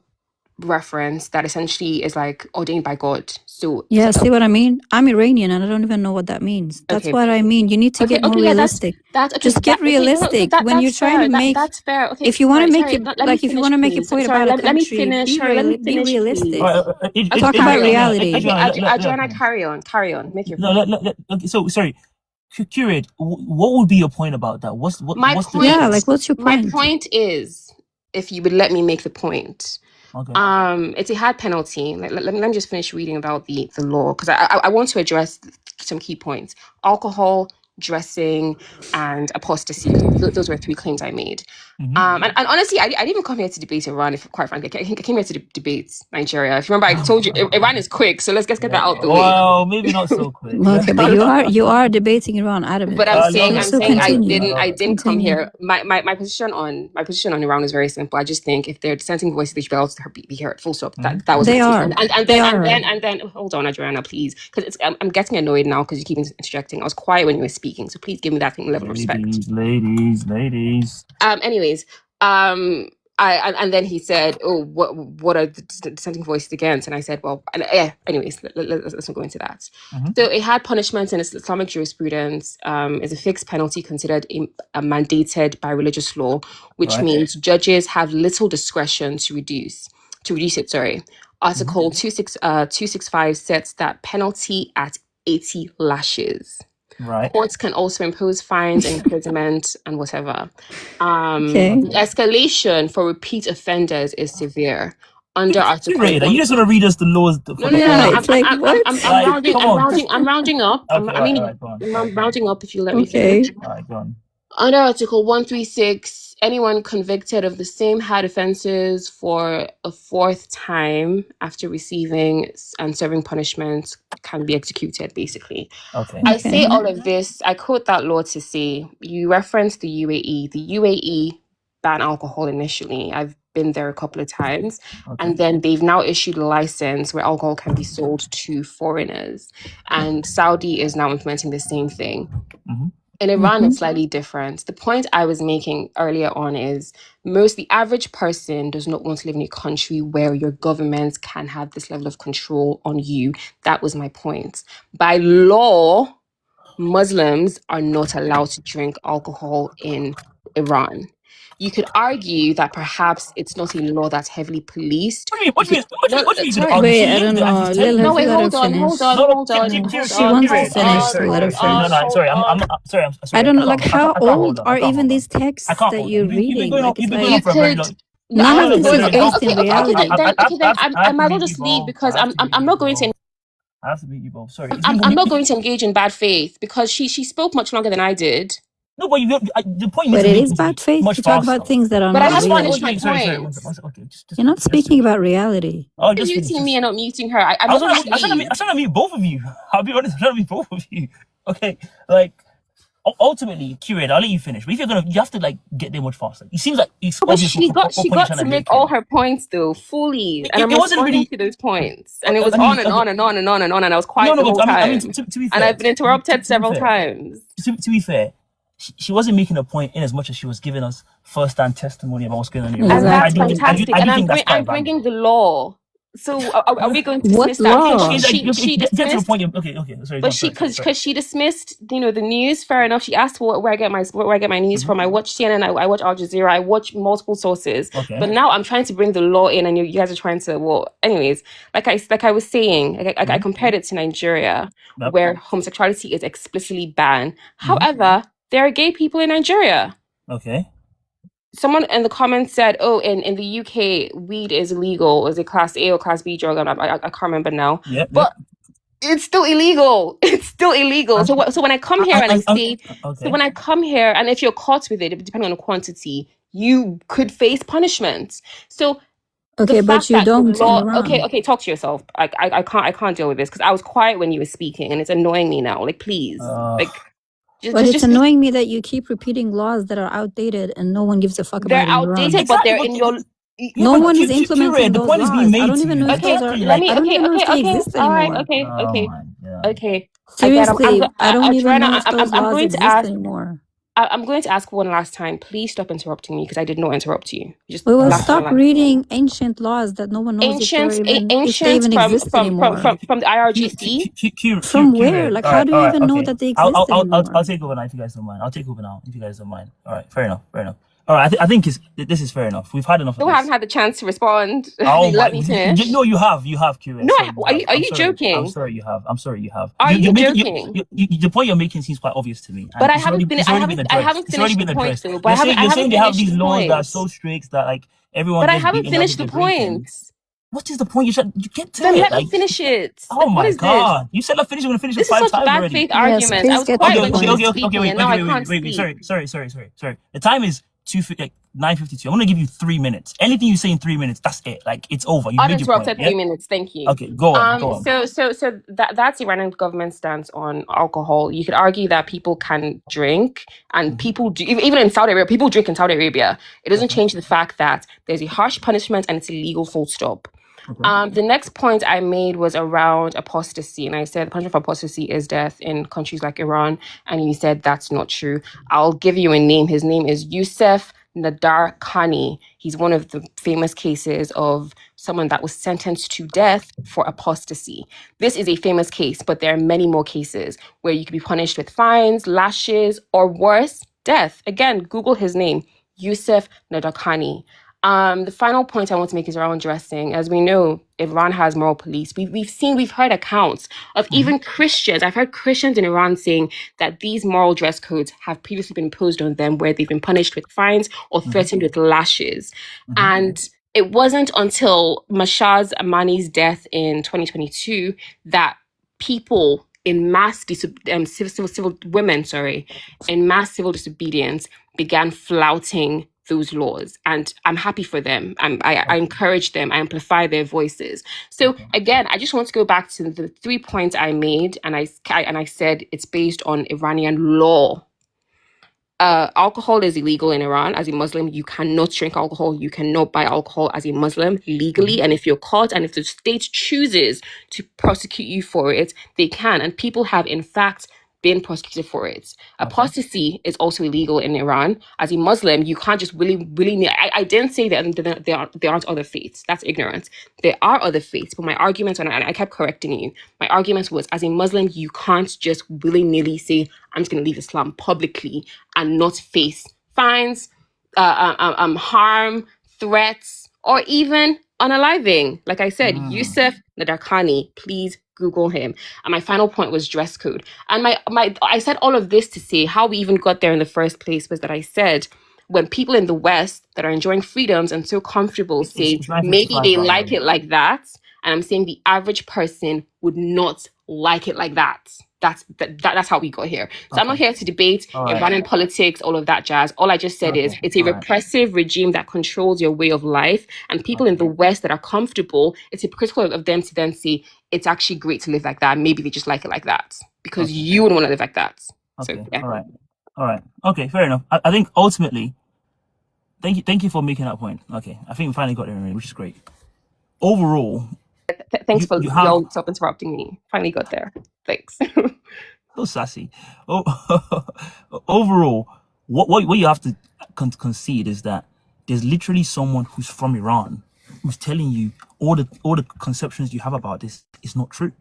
reference that essentially is like ordained by God. So yeah, see what I mean? I'm Iranian and I don't even know what that means. That's what I mean. You need to get more realistic. Just get realistic when you're trying to make. That's fair. Okay, if you want to make it, like if you want to make a point about a country, be realistic. Talk about reality. Adriana, carry on. Make your point. So sorry. Curate, what would be your point about that? What's your point? My point is, if you would let me make the point. Okay. It's a hard penalty. Let me just finish reading about the law, because I want to address some key points. Alcohol, dressing, and apostasy. Those were 3 claims I made. And honestly, I didn't even come here to debate Iran, if quite frankly. I came here to debate Nigeria. If you remember, I told you Iran is quick, so let's get that out the way. Well, maybe not so quick. Okay, but you are debating Iran, Adam. But I'm saying I didn't come here. My position on Iran is very simple. I just think if they're dissenting voices, they should be able to be heard. Full stop. That was they are. And then hold on, Adriana, please, because I'm getting annoyed now because you keep interjecting. I was quiet when you were speaking, so please give me that same level of respect. Ladies. Anyways, and then he said, "Oh, what are the dissenting voices against?" And I said, "Well, anyways, let's not go into that." So it had punishments in Islamic jurisprudence. Is a fixed penalty considered mandated by religious law, which means judges have little discretion to reduce it. Sorry, Article 265 sets that penalty at 80 lashes. Right. Courts can also impose fines and imprisonment and whatever. Okay. The escalation for repeat offenders is severe. Under Article Are you 1. just gonna read us the laws for No, the no, no, Yeah, no. whole? it's like what? Like, come on. I'm rounding up. Okay, I mean, alright, go on. I'm rounding up if you let me Okay. finish. Alright, go on. Under Article 136, anyone convicted of the same hard offences for a fourth time after receiving and serving punishment can be executed, basically. Okay. I say Okay. all of this, I quote that law to say, you referenced the UAE. The UAE banned alcohol initially. I've been there a couple of times. Okay. And then they've now issued a license where alcohol can be sold to foreigners. And Saudi is now implementing the same thing. Mhm. In Iran, it's slightly different. The point I was making earlier on is the average person does not want to live in a country where your government can have this level of control on you. That was my point. By law, Muslims are not allowed to drink alcohol in Iran. You could argue that perhaps it's not a law that's heavily policed. What do you mean? Sorry. Wait, I don't know. No, wait, hold on. She wants to finish, so let her finish. No, sorry. I'm sorry. I don't know, like how old are even hold these on. texts I can't that hold you're on. reading? You've been going on for a very long. None of this is based in Okay, reality. then I might as well just leave because I'm not going to. I have to meet you both. Sorry. I'm not going to engage in bad faith because she spoke much longer than I did. No, but the point. But it is bad faith to talk about things that are But I not haven't real. finished my Sorry. point. Okay, You're not speaking about reality. Oh, You're muting me and not muting her. I'm trying to meet both of you. I'll be honest. I'm trying to meet both of you. Okay, like ultimately, curator. I'll let you finish. But if you have to like get there much faster. It seems like it's obvious. She got to make all her points though fully, and I'm responding to those points, and it was on and on and on and on and on, and I was quiet the whole time. I mean, to be fair, and I've been interrupted several times. To be fair, she wasn't making a point in as much as she was giving us first-hand testimony about what's going on. And that's fantastic. And I'm bringing the law. So are we going to dismiss that? She dismissed. Okay. Sorry. But because she dismissed, the news. Fair enough. She asked where I get my news from. I watch CNN. I watch Al Jazeera. I watch multiple sources. Okay. But now I'm trying to bring the law in, and you guys are trying to. Well, anyways, like I was saying, I compared it to Nigeria, where homosexuality is explicitly banned. However, there are gay people in Nigeria. Okay. Someone in the comments said, "Oh, in the UK, weed is illegal. Is it class A or class B drug?" And I can't remember now. But it's still illegal. It's still illegal. So when I come here and I say, so when I come here, and if you're caught with it, depending on the quantity, you could face punishment. So okay, but you don't. Okay, talk to yourself. I can't deal with this because I was quiet when you were speaking, and it's annoying me now. Like, please, it's annoying me that you keep repeating laws that are outdated and no one gives a fuck about. They're outdated, but they're in your. No one is implementing those laws. I don't even know if those are. I don't even know if they exist anymore. Okay. Seriously, I don't even know if those laws exist anymore. I'm going to ask one last time. Please stop interrupting me because I did not interrupt you. We will stop reading ancient laws that no one knows if they even exist anymore. From the IRGC? From where? Like, how do you even know that they exist anymore? I'll take over now if you guys don't mind. All right, fair enough. All right, I think this is fair enough. We've had enough. I haven't had the chance to respond. Oh, let me finish. No, you have, Q. No, are you joking? I'm sorry, you have. Are you joking? The point you're making seems quite obvious to me. But I haven't finished the point, though. But you're saying they have these laws that are so strict that like everyone. But I haven't finished the point. What is the point? You get to then it. Let me finish it. Oh my god! You said I finished. We're gonna finish it 5 times already. This is such bad faith argument. I was quiet when you were speaking, and now I can't speak. Sorry. The time is 9:52. I'm gonna give you 3 minutes. Anything you say in 3 minutes, that's it. Like it's over. You made your point. Uninterrupted 3 minutes. Thank you. Okay, go on. So that's Iranian government stance on alcohol. You could argue that people can drink, and people do. Even in Saudi Arabia, people drink in Saudi Arabia. It doesn't change the fact that there's a harsh punishment and it's illegal. Full stop. Okay. The next point I made was around apostasy, and I said the punishment for apostasy is death in countries like Iran, and you said that's not true. I'll give you a name. His name is Youssef Nadar Khani. He's one of the famous cases of someone that was sentenced to death for apostasy. This is a famous case, but there are many more cases where you could be punished with fines, lashes, or worse, death. Again, Google his name, Youssef Nadar Khani. The final point I want to make is around dressing. As we know, Iran has moral police. We've heard accounts of even Christians. I've heard Christians in Iran saying that these moral dress codes have previously been imposed on them, where they've been punished with fines or threatened with lashes. And it wasn't until Mashaz Amani's death in 2022 that people in mass in mass civil disobedience began flouting those laws, and I'm happy for them. I encourage them. I amplify their voices. So again, I just want to go back to the 3 points I made, and I said it's based on Iranian law. Alcohol is illegal in Iran. As a Muslim, you cannot drink alcohol. You cannot buy alcohol as a Muslim legally. And if you're caught, and if the state chooses to prosecute you for it, they can. And people have, in fact, been prosecuted for it. Apostasy is also illegal in Iran. As a Muslim, you can't just willy-nilly. I didn't say that there aren't other faiths. That's ignorance. There are other faiths, but my argument, and I kept correcting you, my argument was, as a Muslim, you can't just willy-nilly say, I'm just going to leave Islam publicly and not face fines, harm, threats, or even unaliving. Like I said, Yusuf Nadarkhani, please Google him. And my final point was dress code. And I said all of this to say how we even got there in the first place was that I said, when people in the West that are enjoying freedoms and so comfortable say maybe they like it like that, and I'm saying the average person would not like it like that. That's how we got here. So I'm not here to debate Iranian politics, all of that jazz. All I just said is it's a repressive regime that controls your way of life, and people in the West that are comfortable, it's hypocritical of them to then say it's actually great to live like that. Maybe they just like it like that because you wouldn't want to live like that. Okay. So, yeah. All right. Okay, fair enough. I think ultimately, thank you for making that point. Okay, I think we finally got there, which is great. Overall, thanks for y'all stop interrupting me. Finally got there. Thanks. So sassy. Overall, what you have to concede is that there's literally someone who's from Iran who's telling you all the conceptions you have about this is not true.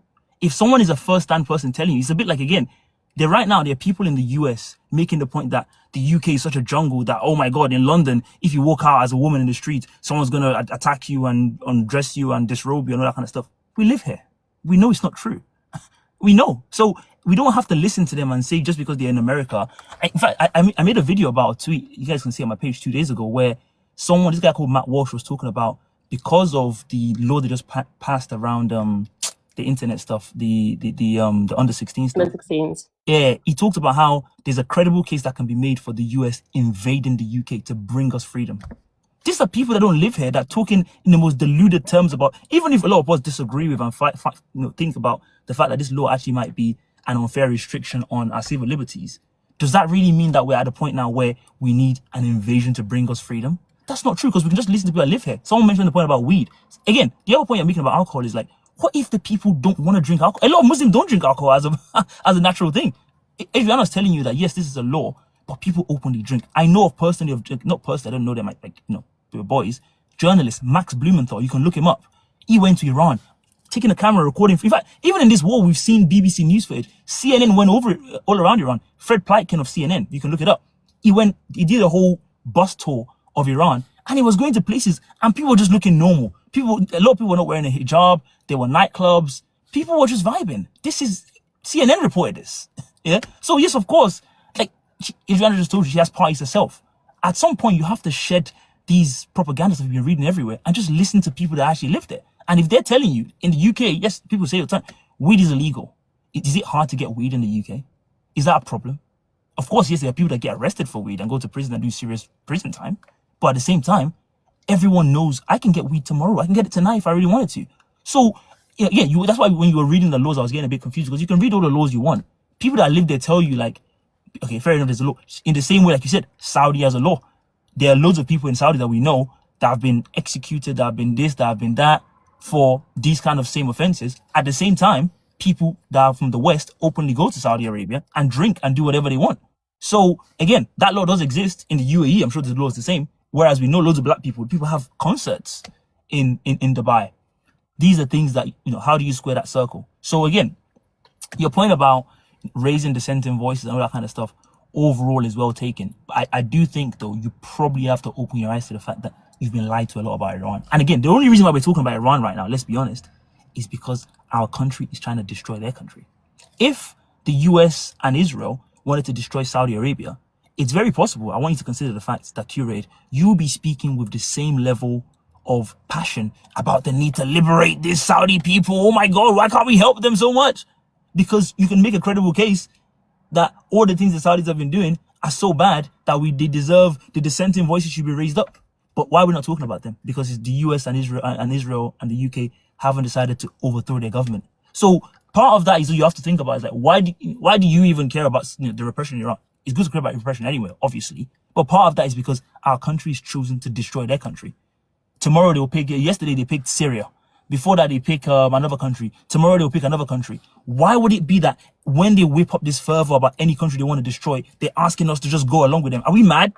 If someone is a first-hand person telling you, it's a bit like, again, there are people in the US making the point that the UK is such a jungle that, oh my God, in London, if you walk out as a woman in the street, someone's going to attack you and undress you and disrobe you and all that kind of stuff. We live here. We know it's not true. We know. So we don't have to listen to them and say just because they're in America. In fact, I made a video about a tweet, you guys can see on my page 2 days ago, where this guy called Matt Walsh was talking about, because of the law they just passed around the internet stuff, the under 16 stuff. Under 16s. Yeah, he talked about how there's a credible case that can be made for the US invading the UK to bring us freedom. These are people that don't live here, that are talking in the most deluded terms about, even if a lot of us disagree with and think about the fact that this law actually might be an unfair restriction on our civil liberties. Does that really mean that we're at a point now where we need an invasion to bring us freedom? That's not true, because we can just listen to people that live here. Someone mentioned the point about weed. Again, the other point you're making about alcohol is like, what if the people don't want to drink alcohol? A lot of Muslims don't drink alcohol as a natural thing. Adriana is telling you that, yes, this is a law, but people openly drink. I know of personally, not personally, I don't know them, they were boys, journalist Max Blumenthal, you can look him up. He went to Iran, taking a camera, recording. In fact, even in this war, we've seen BBC News footage. CNN went over it, all around Iran. Fred Pleitkin of CNN, you can look it up. He did a whole bus tour of Iran, and he was going to places, and people were just looking normal. A lot of people were not wearing a hijab. There were nightclubs. People were just vibing. CNN reported this. Yeah. So yes, of course, like Adriana just told you, she has parties herself. At some point, you have to shed these propagandas that we've been reading everywhere and just listen to people that actually live there. And if they're telling you in the UK, yes, people say all the time, weed is illegal. Is it hard to get weed in the UK? Is that a problem? Of course, yes, there are people that get arrested for weed and go to prison and do serious prison time. But at the same time, everyone knows I can get weed tomorrow. I can get it tonight if I really wanted to. So, that's why when you were reading the laws, I was getting a bit confused, because you can read all the laws you want. People that live there tell you, like, okay, fair enough, there's a law. In the same way, like you said, Saudi has a law. There are loads of people in Saudi that we know that have been executed, that have been this, that have been that, for these kind of same offenses. At the same time, people that are from the West openly go to Saudi Arabia and drink and do whatever they want. So again, that law does exist in the UAE. I'm sure the law is the same. Whereas we know loads of black people have concerts in Dubai. These are things that, how do you square that circle? So again, your point about raising dissenting voices and all that kind of stuff overall is well taken. But I do think, though, you probably have to open your eyes to the fact that you've been lied to a lot about Iran. And again, the only reason why we're talking about Iran right now, let's be honest, is because our country is trying to destroy their country. If the US and Israel wanted to destroy Saudi Arabia, it's very possible. I want you to consider the fact that Curate, you'll be speaking with the same level of passion about the need to liberate these Saudi people. Oh my God, why can't we help them so much? Because you can make a credible case that all the things the Saudis have been doing are so bad that they deserve the dissenting voices should be raised up. But why are we not talking about them? Because it's the US and Israel and the UK haven't decided to overthrow their government. So part of that is what you have to think about is like, why do you even care about the repression in Iran? It's good to care about repression anyway, obviously. But part of that is because our country is choosing to destroy their country. Tomorrow they'll pick, yesterday they picked Syria. Before that they pick another country. Tomorrow they'll pick another country. Why would it be that when they whip up this fervor about any country they want to destroy, they're asking us to just go along with them? Are we mad?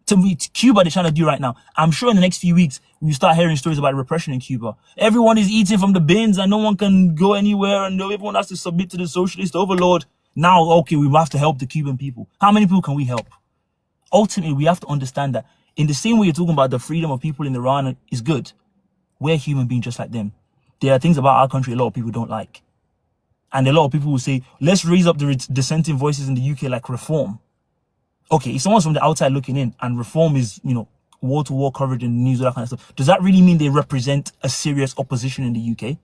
To Cuba, they're trying to do right now. I'm sure in the next few weeks, we start hearing stories about repression in Cuba. Everyone is eating from the bins and no one can go anywhere and everyone has to submit to the socialist overlord. Now, okay, we have to help the Cuban people. How many people can we help? Ultimately, we have to understand that in the same way you're talking about the freedom of people in Iran is good, we're human beings just like them. There are things about our country a lot of people don't like. And a lot of people will say, let's raise up the dissenting voices in the UK like reform. Okay, if someone's from the outside looking in and reform is, wall-to-wall coverage in the news, all that kind of stuff, does that really mean they represent a serious opposition in the UK?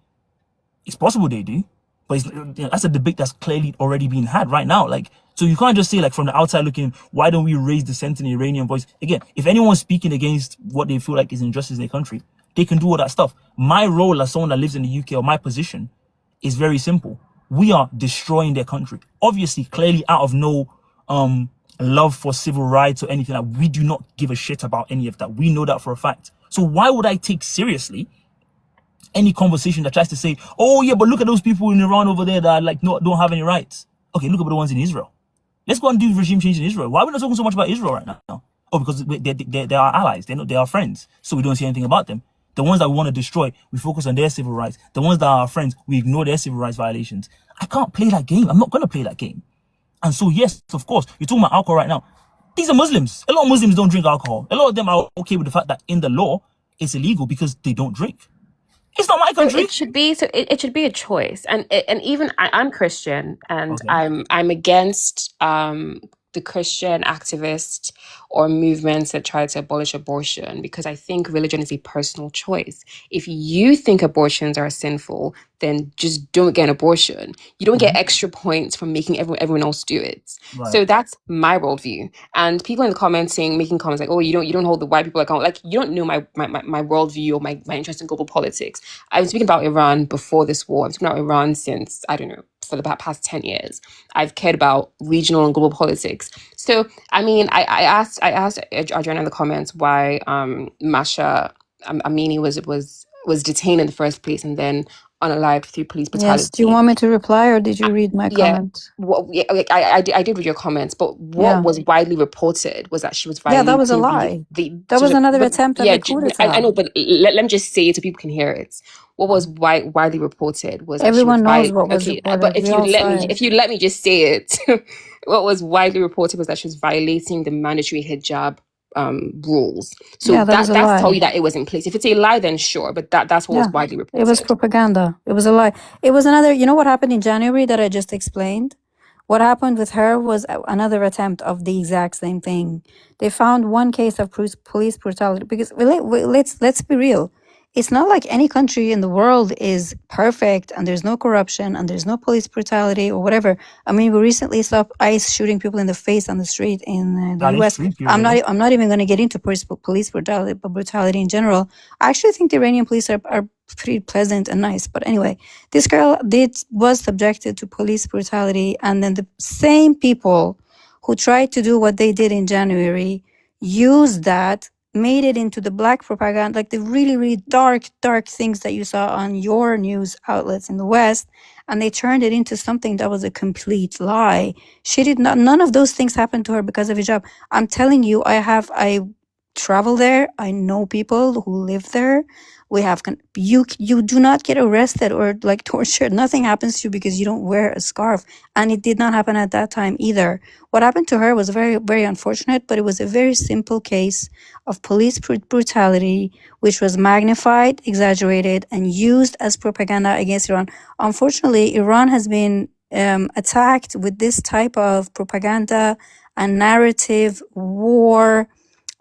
It's possible they do, but that's a debate that's clearly already being had right now. Like, so you can't just say like from the outside looking in, why don't we raise dissenting Iranian voice? Again, if anyone's speaking against what they feel like is injustice in their country, they can do all that stuff. My role as someone that lives in the UK, or my position, is very simple. We are destroying their country. Obviously, clearly out of no love for civil rights or anything. Like, we do not give a shit about any of that. We know that for a fact. So why would I take seriously any conversation that tries to say, oh yeah, but look at those people in Iran over there that are like don't have any rights? Okay, look at the ones in Israel. Let's go and do regime change in Israel. Why are we not talking so much about Israel right now? Oh, because they're our allies. They're our friends. So we don't say anything about them. The ones that we want to destroy, we focus on their civil rights. The ones that are our friends, we ignore their civil rights violations. I can't play that game. I'm not going to play that game. And so, yes, of course, you're talking about alcohol right now. These are Muslims. A lot of Muslims don't drink alcohol. A lot of them are okay with the fact that in the law, it's illegal because they don't drink. It's not my country. It should be it should be a choice, and even I'm Christian, and okay. I'm against the Christian activists or movements that try to abolish abortion, because I think religion is a personal choice. If you think abortions are sinful, then just don't get an abortion. You don't get extra points for making everyone else do it. Right. So that's my worldview. And people in the comments making comments like, oh, you don't hold the white people account. Like, you don't know my worldview or my interest in global politics. I was speaking about Iran before this war. I'm speaking about Iran since, I don't know, for the past 10 years. I've cared about regional and global politics. So, I mean, I asked Adriana in the comments why Masha Amini was detained in the first place and then unalived through police brutality. Yes. Do you want me to reply, or did you read my comment? I did read your comments, but what was widely reported was that she was violating. Yeah, that was a lie. That was another attempt at a coup d'etat. I know, but let me just say it so people can hear it. What was widely reported was that everyone knows what was reported. But if you let me just say it, what was widely reported was that she was violating the mandatory hijab rules. So that's tell you that it was in place. If it's a lie, then sure, but that's what was widely reported. It was propaganda. It was a lie. It was another, what happened in January that I just explained? What happened with her was another attempt of the exact same thing. They found one case of police brutality, because let's be real. It's not like any country in the world is perfect and there's no corruption and there's no police brutality or whatever. I mean, we recently saw ICE shooting people in the face on the street in the US. I'm not even going to get into police brutality, but brutality in general. I actually think the Iranian police are pretty pleasant and nice. But anyway, this girl was subjected to police brutality, and then the same people who tried to do what they did in January used that, made it into the black propaganda, like the really, really dark things that you saw on your news outlets in the West, and they turned it into something that was a complete lie. She did not, none of those things happened to her because of hijab. I'm telling you, I travel there. I know people who live there. We have you do not get arrested or like tortured. Nothing happens to you because you don't wear a scarf, and it did not happen at that time either. What happened to her was very, very unfortunate, but it was a very simple case of police brutality, which was magnified, exaggerated, and used as propaganda against Iran. Unfortunately, Iran has been attacked with this type of propaganda and narrative war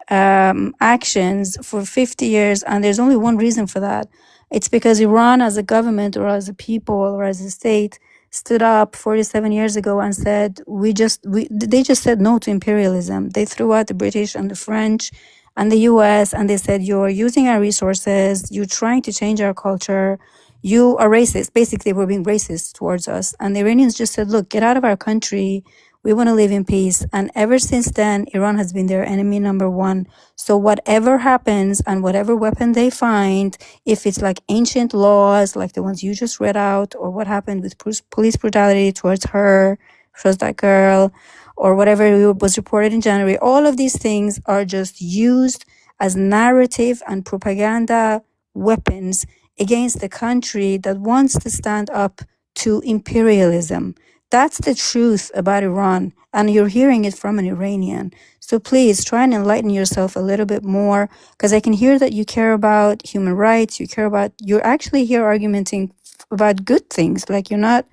actions for 50 years, and there's only one reason for that. It's because Iran as a government or as a people or as a state stood up 47 years ago and said, they just said no to imperialism. They threw out the British and the French and the US, and they said, you're using our resources, you're trying to change our culture, you are racist. Basically, they were being racist towards us. And the Iranians just said, look, get out of our country. We want to live in peace. And ever since then, Iran has been their enemy number one. So whatever happens and whatever weapon they find, if it's like ancient laws, like the ones you just read out, or what happened with police brutality towards her, towards that girl, or whatever was reported in January, all of these things are just used as narrative and propaganda weapons against the country that wants to stand up to imperialism. That's the truth about Iran, and you're hearing it from an Iranian. So please try and enlighten yourself a little bit more, because I can hear that you care about human rights, you're actually here arguing about good things. Like you're not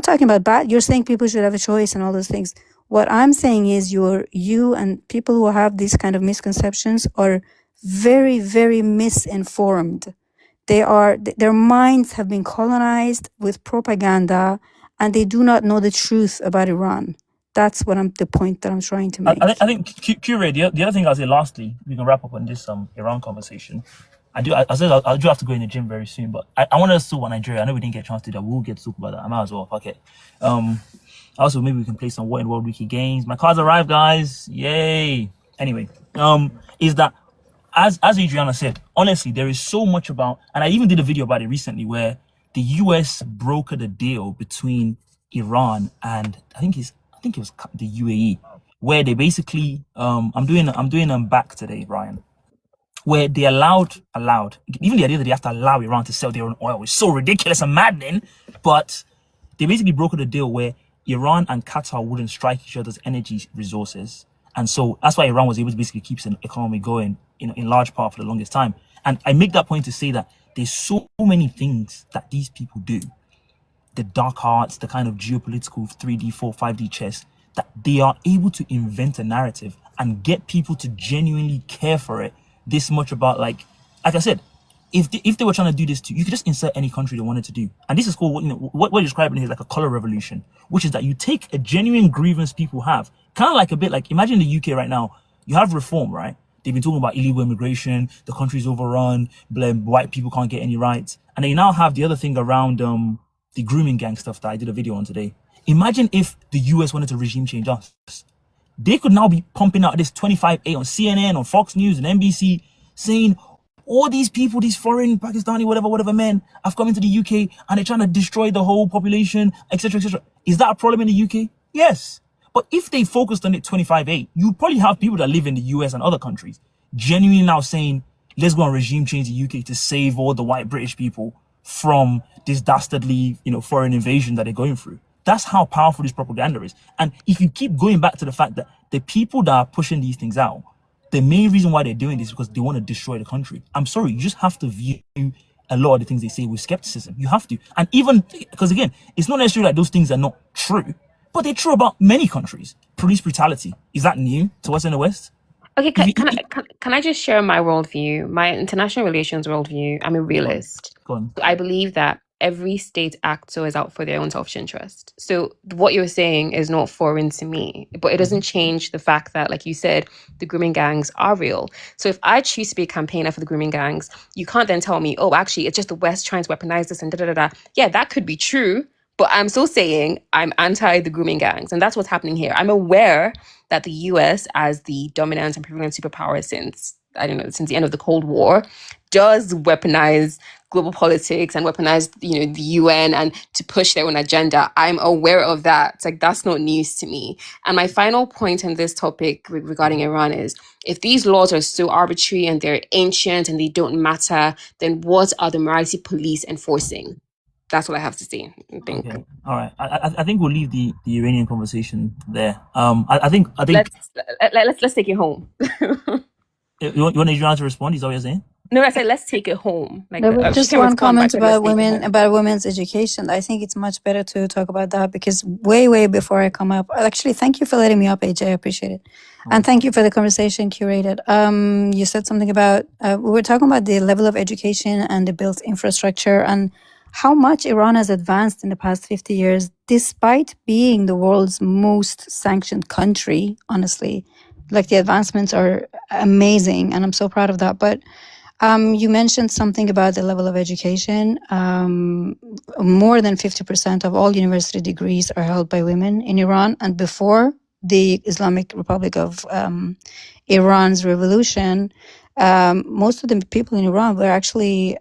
talking about bad, you're saying people should have a choice and all those things. What I'm saying is you and people who have these kind of misconceptions are very, very misinformed. Their minds have been colonized with propaganda, and they do not know the truth about Iran. That's the point that I'm trying to make. I think Q-Ray, the other thing I'll say lastly, we can wrap up on this Iran conversation. I do have to go in the gym very soon, but I want us to talk about Nigeria. I know we didn't get a chance to do that. We'll get to talk about that. I might as well. Fuck it. Also, maybe we can play some What in World Wiki games. My cards arrived, guys. Yay. Anyway, is that as Adriana said, honestly, there is so much about, and I even did a video about it recently where the US brokered a deal between Iran and I think it was the UAE, where they basically I'm doing back today, Ryan, where they allowed even the idea that they have to allow Iran to sell their own oil is so ridiculous and maddening, but they basically brokered a deal where Iran and Qatar wouldn't strike each other's energy resources. And so that's why Iran was able to basically keep an economy going in large part for the longest time. And I make that point to say that there's so many things that these people do, the dark arts, the kind of geopolitical 3D, 4, 5D chess, that they are able to invent a narrative and get people to genuinely care for it this much about, like I said, if they were trying to do this too, you could just insert any country they wanted to do. And this is called, what we're describing here is like a color revolution, which is that you take a genuine grievance people have, kind of like a bit like, imagine the UK right now, you have reform, right? They've been talking about illegal immigration, the country's overrun, white people can't get any rights. And then you now have the other thing around the grooming gang stuff that I did a video on today. Imagine if the US wanted to regime change us. They could now be pumping out this 25/8 on CNN, on Fox News and NBC, saying all these people, these foreign, Pakistani, whatever men have come into the UK and they're trying to destroy the whole population, etc., etc. Is that a problem in the UK? Yes. But if they focused on it 25/8, you probably have people that live in the US and other countries genuinely now saying, let's go and regime change the UK to save all the white British people from this dastardly, foreign invasion that they're going through. That's how powerful this propaganda is. And if you keep going back to the fact that the people that are pushing these things out, the main reason why they're doing this is because they want to destroy the country. I'm sorry, you just have to view a lot of the things they say with skepticism. You have to. And even, because again, it's not necessarily like those things are not true, but they're true about many countries. Police brutality, is that new to us in the West? Okay, can I just share my worldview, my international relations worldview? I'm a realist. Go on. I believe that every state acts so as out for their own selfish interest. So what you're saying is not foreign to me, but it doesn't change the fact that, like you said, the grooming gangs are real. So if I choose to be a campaigner for the grooming gangs, you can't then tell me, oh, actually, it's just the West trying to weaponize this and da-da-da-da. Yeah, that could be true, but I'm still saying I'm anti the grooming gangs. And that's what's happening here. I'm aware that the US, as the dominant and prevalent superpower since I don't know, since the end of the Cold War, does weaponize global politics and weaponize, the UN and to push their own agenda. I'm aware of that. It's like, that's not news to me. And my final point on this topic regarding Iran is, if these laws are so arbitrary and they're ancient and they don't matter, then what are the morality police enforcing? That's what I have to say. I think. Okay. All right. I think we'll leave the Iranian conversation there. I think Let's take it home. you want Adriana to respond? Is that what you're saying? No, I said let's take it home. Like, There was just she can one respond, comment but I said, about let's take it women, home. about women's education. I think it's much better to talk about that because way before I come up, actually, thank you for letting me up, AJ. I appreciate it. And thank you for the conversation curated. You said something about, we were talking about the level of education and the built infrastructure and how much Iran has advanced in the past 50 years, despite being the world's most sanctioned country, honestly. Like the advancements are amazing and I'm so proud of that. But you mentioned something about the level of education. More than 50% of all university degrees are held by women in Iran. And before the Islamic Republic of Iran's revolution, most of the people in Iran were actually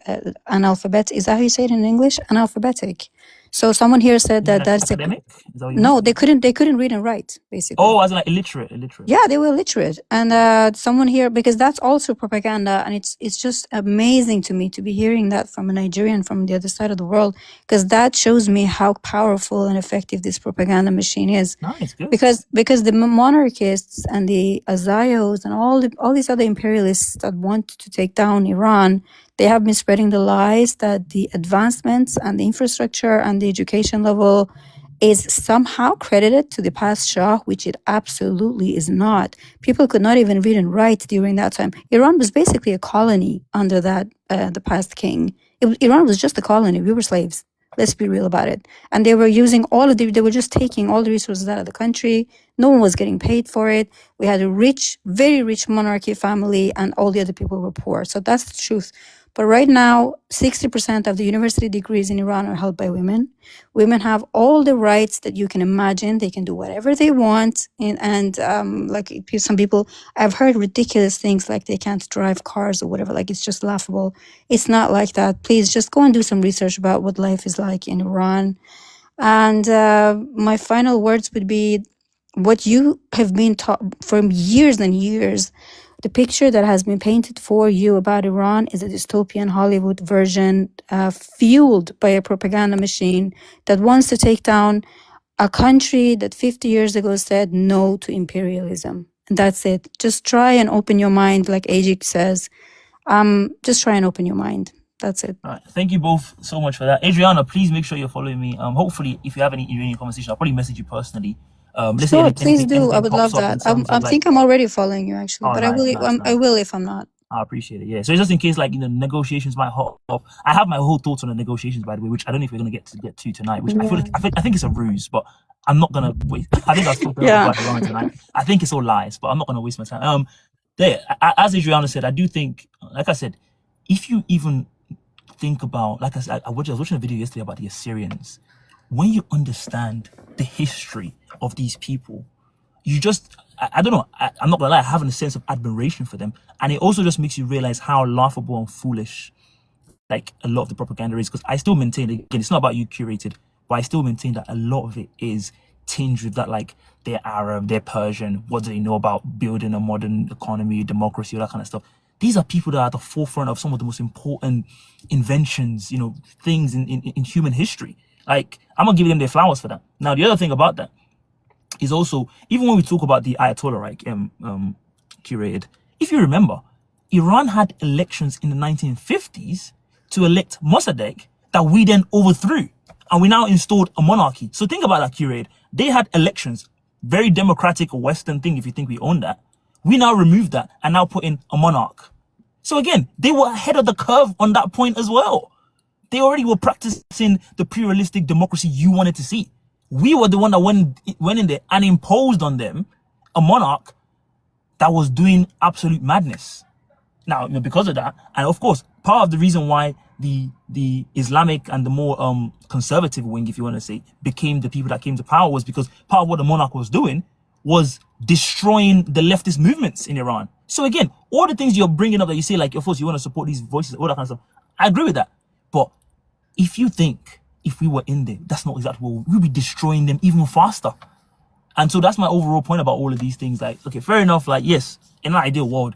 analphabet. Is that how you say it in English? Analphabetic. So someone here said that that's academic? Is that what you no, mean? they couldn't read and write, basically. Oh, as in like illiterate. Yeah, they were illiterate. And someone here, because that's also propaganda, and it's just amazing to me to be hearing that from a Nigerian from the other side of the world, because that shows me how powerful and effective this propaganda machine is. Nice, good. Because the monarchists and the Azayos and all these other imperialists that want to take down Iran, they have been spreading the lies that the advancements and the infrastructure and the education level is somehow credited to the past Shah, which it absolutely is not. People could not even read and write during that time. Iran was basically a colony under that the past king. Iran was just a colony. We were slaves. Let's be real about it. And they were using they were just taking all the resources out of the country. No one was getting paid for it. We had a rich, very rich monarchy family, and all the other people were poor. So that's the truth. But right now, 60% of the university degrees in Iran are held by women. Women have all the rights that you can imagine. They can do whatever they want. And like some people, I've heard ridiculous things like they can't drive cars or whatever. Like, it's just laughable. It's not like that. Please just go and do some research about what life is like in Iran. And my final words would be what you have been taught for years and years. The picture that has been painted for you about Iran is a dystopian Hollywood version fueled by a propaganda machine that wants to take down a country that 50 years ago said no to imperialism. And that's it. Just try and open your mind, like Ajik says. Just try and open your mind. That's it. All right. Thank you both so much for that. Adriana, please make sure you're following me. Hopefully, if you have any Iranian conversation, I'll probably message you personally. Sure, please do. I would love that. I think I'm already following you, actually, but nice, I will if I'm not. I appreciate it. Yeah. So just in case, like, negotiations might hop up. I have my whole thoughts on the negotiations, by the way, which I don't know if we're gonna get to tonight. Which I think it's a ruse, but I'm not gonna waste. I think I'll talk about Iran tonight. I think it's all lies, but I'm not gonna waste my time. As Adriana said, I do think, like I said, if you even think about, like I said, I was watching a video yesterday about the Assyrians. When you understand the history of these people, you just, I don't know, I'm not gonna lie, having a sense of admiration for them. And it also just makes you realize how laughable and foolish, like, a lot of the propaganda is. Because I still maintain, again, it's not about you curated, but I still maintain that a lot of it is tinged with that, like, they're Arab, they're Persian, what do they know about building a modern economy, democracy, all that kind of stuff. These are people that are at the forefront of some of the most important inventions, things in human history. Like, I'm gonna give them their flowers for that. Now, the other thing about that is also, even when we talk about the Ayatollah, right, curated, if you remember, Iran had elections in the 1950s to elect Mossadegh that we then overthrew, and we now installed a monarchy. So think about that, curated. They had elections, very democratic Western thing if you think we own that. We now removed that and now put in a monarch. So again, they were ahead of the curve on that point as well. They already were practicing the pluralistic democracy you wanted to see. We were the one that went in there and imposed on them a monarch that was doing absolute madness. Now, because of that, and of course, part of the reason why the Islamic and the more conservative wing, if you want to say, became the people that came to power was because part of what the monarch was doing was destroying the leftist movements in Iran. So again, all the things you're bringing up that you say, like, of course, you want to support these voices, all that kind of stuff. I agree with that. But if you think if we were in there, that's not exactly what we'll be destroying them even faster. And so that's my overall point about all of these things. Like, okay, fair enough. Like, yes, in an ideal world,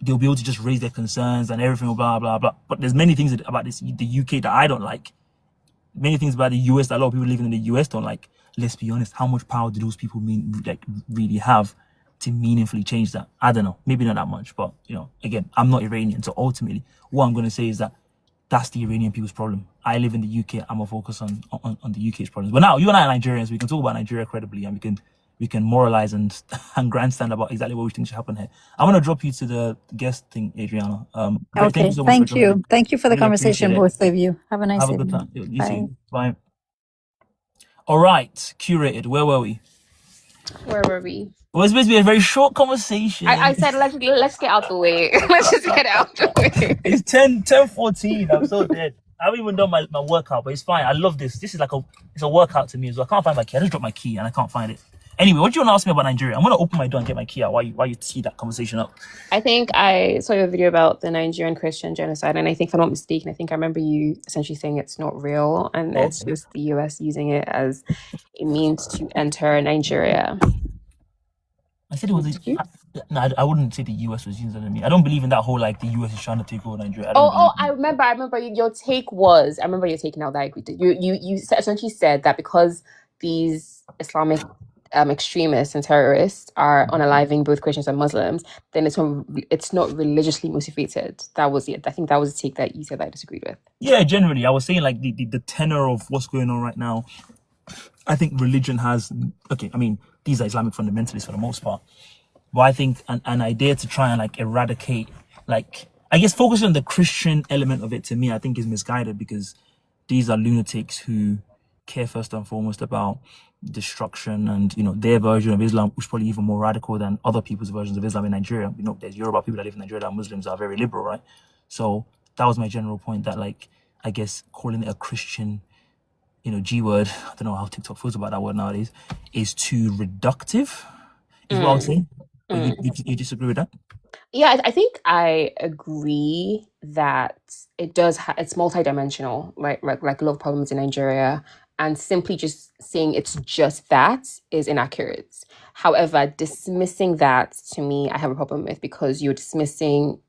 they'll be able to just raise their concerns and everything, blah, blah, blah. But there's many things about the UK that I don't like. Many things about the US that a lot of people living in the US don't like. Let's be honest, how much power do those people really have to meaningfully change that? I don't know, maybe not that much, but again, I'm not Iranian, so ultimately, what I'm going to say is that that's the Iranian people's problem. I live in the UK. I'm gonna focus on the UK's problems. But now you and I are Nigerians. We can talk about Nigeria credibly, and we can moralize and grandstand about exactly what we think should happen here. I'm gonna drop you to the guest thing, Adriana. Okay, thank you so much for joining. Thank you for the Really conversation, appreciate it. both of you. Have a nice Have a evening. good time. You Bye. too. Bye. All right, curated. Where were we? Where were we? Well, it's supposed to be a very short conversation. I said let's get out the way. Let's just get out the way. It's 10:14. I'm so dead. I haven't even done my workout, but it's fine. I love this. This is like it's a workout to me as well. I can't find my key. I just dropped my key and I can't find it. Anyway, what do you want to ask me about Nigeria? I'm gonna open my door and get my key out while you tee that conversation up. I think I saw your video about the Nigerian Christian genocide, and I think, if I'm not mistaken, I remember you essentially saying it's not real and it's just the US using it as a means to enter Nigeria. I said it was. No, I wouldn't say the US was using it on me. I don't believe in that whole like the US is trying to take over Nigeria. I remember your take was. I remember your take now that I agreed. You essentially said that because these Islamic extremists and terrorists are unaliving both Christians and Muslims, then it's not religiously motivated. That was it. I think that was a take that you said that I disagreed with. Yeah, generally, I was saying like the tenor of what's going on right now. I think religion has I mean, these are Islamic fundamentalists for the most part. But I think an idea to try and like eradicate, like, I guess focusing on the Christian element of it, to me, I think is misguided, because these are lunatics who care first and foremost about destruction and, their version of Islam, which is probably even more radical than other people's versions of Islam in Nigeria. There's Yoruba people that live in Nigeria that are Muslims are very liberal, right? So that was my general point, that like, I guess calling it a Christian, G word, I don't know how TikTok feels about that word nowadays, is too reductive, is what I was saying. You disagree with that? Yeah, I think I agree that it does. It's multidimensional, like a lot of problems in Nigeria, and simply just saying it's just that is inaccurate. However, dismissing that, to me, I have a problem with, because you're dismissing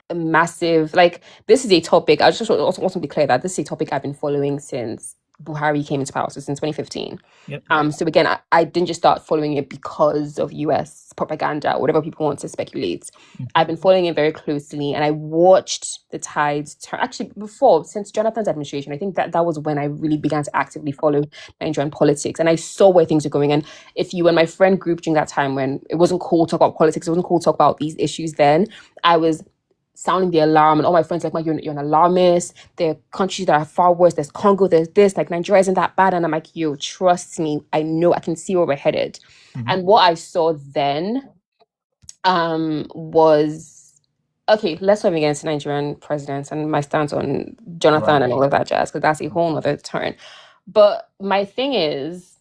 a massive, like, this is a topic. I just also want to be clear that this is a topic I've been following since Buhari came into power, so since 2015. Yep. So again, I didn't just start following it because of US propaganda or whatever people want to speculate. I've been following it very closely, and I watched the tides turn. Actually, since Jonathan's administration, I think that was when I really began to actively follow Nigerian politics, and I saw where things were going. And if you were in my friend group during that time when it wasn't cool to talk about politics, it wasn't cool to talk about these issues, then I was sounding the alarm, and all my friends like, you're an alarmist. There are countries that are far worse. There's Congo, there's this, like, Nigeria isn't that bad. And I'm like, yo, trust me, I know, I can see where we're headed. And what I saw then was, okay, let's swim against Nigerian presidents and my stance on Jonathan and all of that jazz, because that's a whole other turn. But my thing is,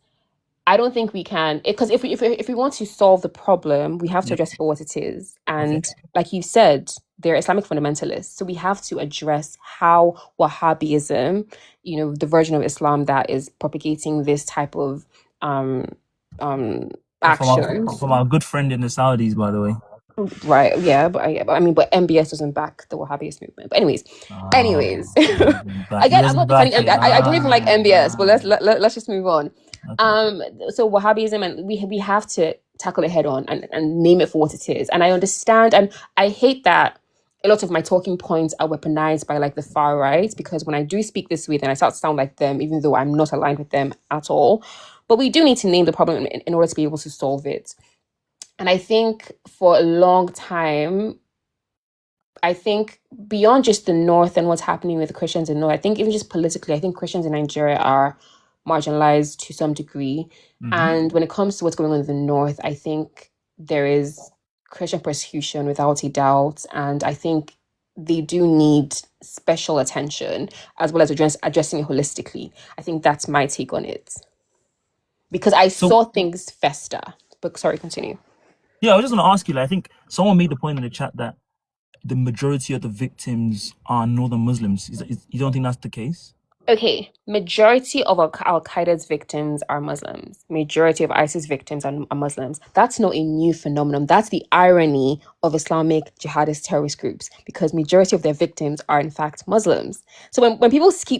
I don't think we can, because if we want to solve the problem, we have to address it for what it is. And like you said, they're Islamic fundamentalists. So we have to address how Wahhabism, the version of Islam that is propagating this type of action. From our good friend in the Saudis, by the way. Right, yeah, but MBS doesn't back the Wahhabist movement. But anyways, again, I'm not defending. I don't even like MBS, but let's just move on. Okay. So Wahhabism, and we have to tackle it head on and name it for what it is. And I understand, and I hate that a lot of my talking points are weaponized by like the far right, because when I do speak this way, then I start to sound like them, even though I'm not aligned with them at all. But we do need to name the problem in order to be able to solve it. And I think for a long time, I think beyond just the North and what's happening with the Christians in the North, I think even just politically, I think Christians in Nigeria are marginalized to some degree. And when it comes to what's going on in the North, I think there is Christian persecution without a doubt. And I think they do need special attention, as well as addressing it holistically. I think that's my take on it. Because I saw things fester. But sorry, continue. Yeah, I was just going to ask you. Like, I think someone made the point in the chat that the majority of the victims are Northern Muslims. You don't think that's the case? Okay, majority of Al-Qaeda's victims are Muslims. Majority of ISIS victims are Muslims. That's not a new phenomenon. That's the irony of Islamic jihadist terrorist groups, because majority of their victims are in fact Muslims. So when people say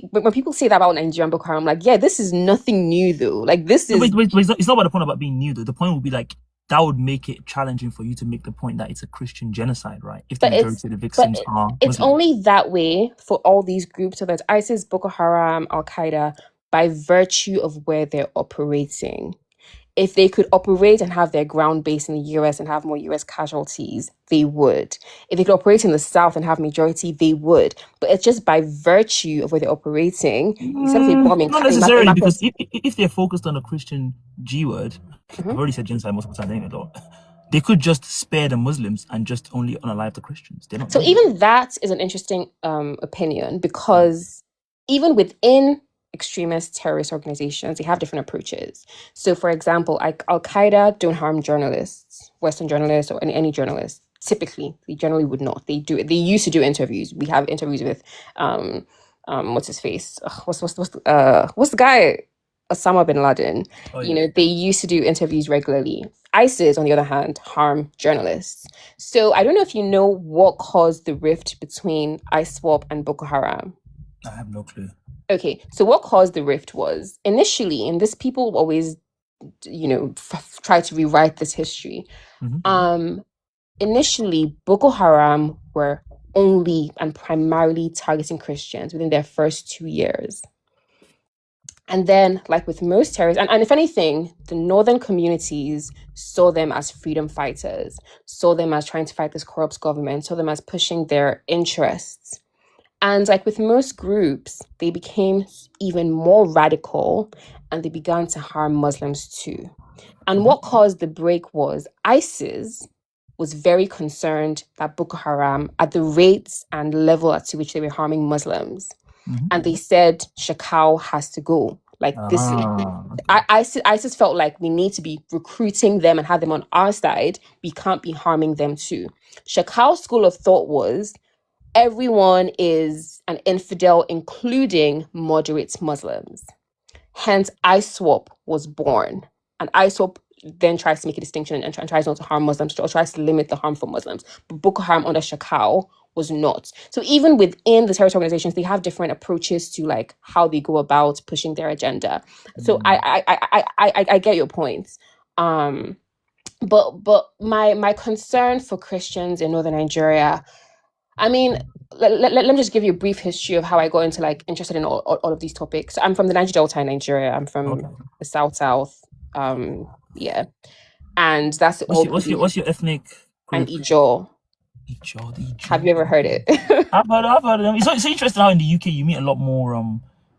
that about Nigerian Boko Haram, I'm like, yeah, this is nothing new though. Like this No, is wait, it's not about the point about being new though. The point would be like that would make it challenging for you to make the point that it's a Christian genocide, right? If the but majority of the victims are it's Muslim. only that way for all these groups, so that's ISIS, Boko Haram, Al-Qaeda, by virtue of where they're operating. If they could operate and have their ground base in the US and have more US casualties, they would. If they could operate in the South and have majority, they would. But it's just by virtue of where they're operating. Instead of a bombing, Not necessarily, because if they're focused on the Christian G word, I've already said genocide multiple times anyway, though. They could just spare the Muslims and just only unalive the Christians. They're not. So even that is an interesting opinion, because even within extremist terrorist organizations, they have different approaches. So for example, Al-Qaeda don't harm journalists, Western journalists, or any journalists. Typically, they generally would not. They used to do interviews. We have interviews with what's his face? What's the guy? Osama bin Laden. Oh, yeah. You know, they used to do interviews regularly. ISIS, on the other hand, harm journalists. So I don't know if you know what caused the rift between ISWAP and Boko Haram. I have no clue. Okay, so what caused the rift was initially, and this people always, you know, try to rewrite this history. Initially, Boko Haram were only and primarily targeting Christians within their first 2 years. And then, like with most terrorists, and if anything, the northern communities saw them as freedom fighters, saw them as trying to fight this corrupt government, saw them as pushing their interests. And like with most groups, they became even more radical and they began to harm Muslims too. And what caused the break was ISIS was very concerned that Boko Haram, at the rates and level at which they were harming Muslims, and they said Shakal has to go. Like this, ISIS felt like we need to be recruiting them and have them on our side. We can't be harming them too. Shakal's school of thought was everyone is an infidel, including moderate Muslims. Hence, ISWAP was born, and ISWAP then tries to make a distinction and tries not to harm Muslims, or tries to limit the harm for Muslims. But Boko Haram under Shakal was not. So even within the terrorist organizations, they have different approaches to like how they go about pushing their agenda. So I get your points. But my concern for Christians in northern Nigeria, I mean, let me just give you a brief history of how I got into like interested in all of these topics. I'm from the Niger Delta in Nigeria. I'm from the South. Yeah, and that's what's your ethnic group? I'm Ijaw. Have you ever heard it? I've heard of them. It's interesting how in the UK you meet a lot more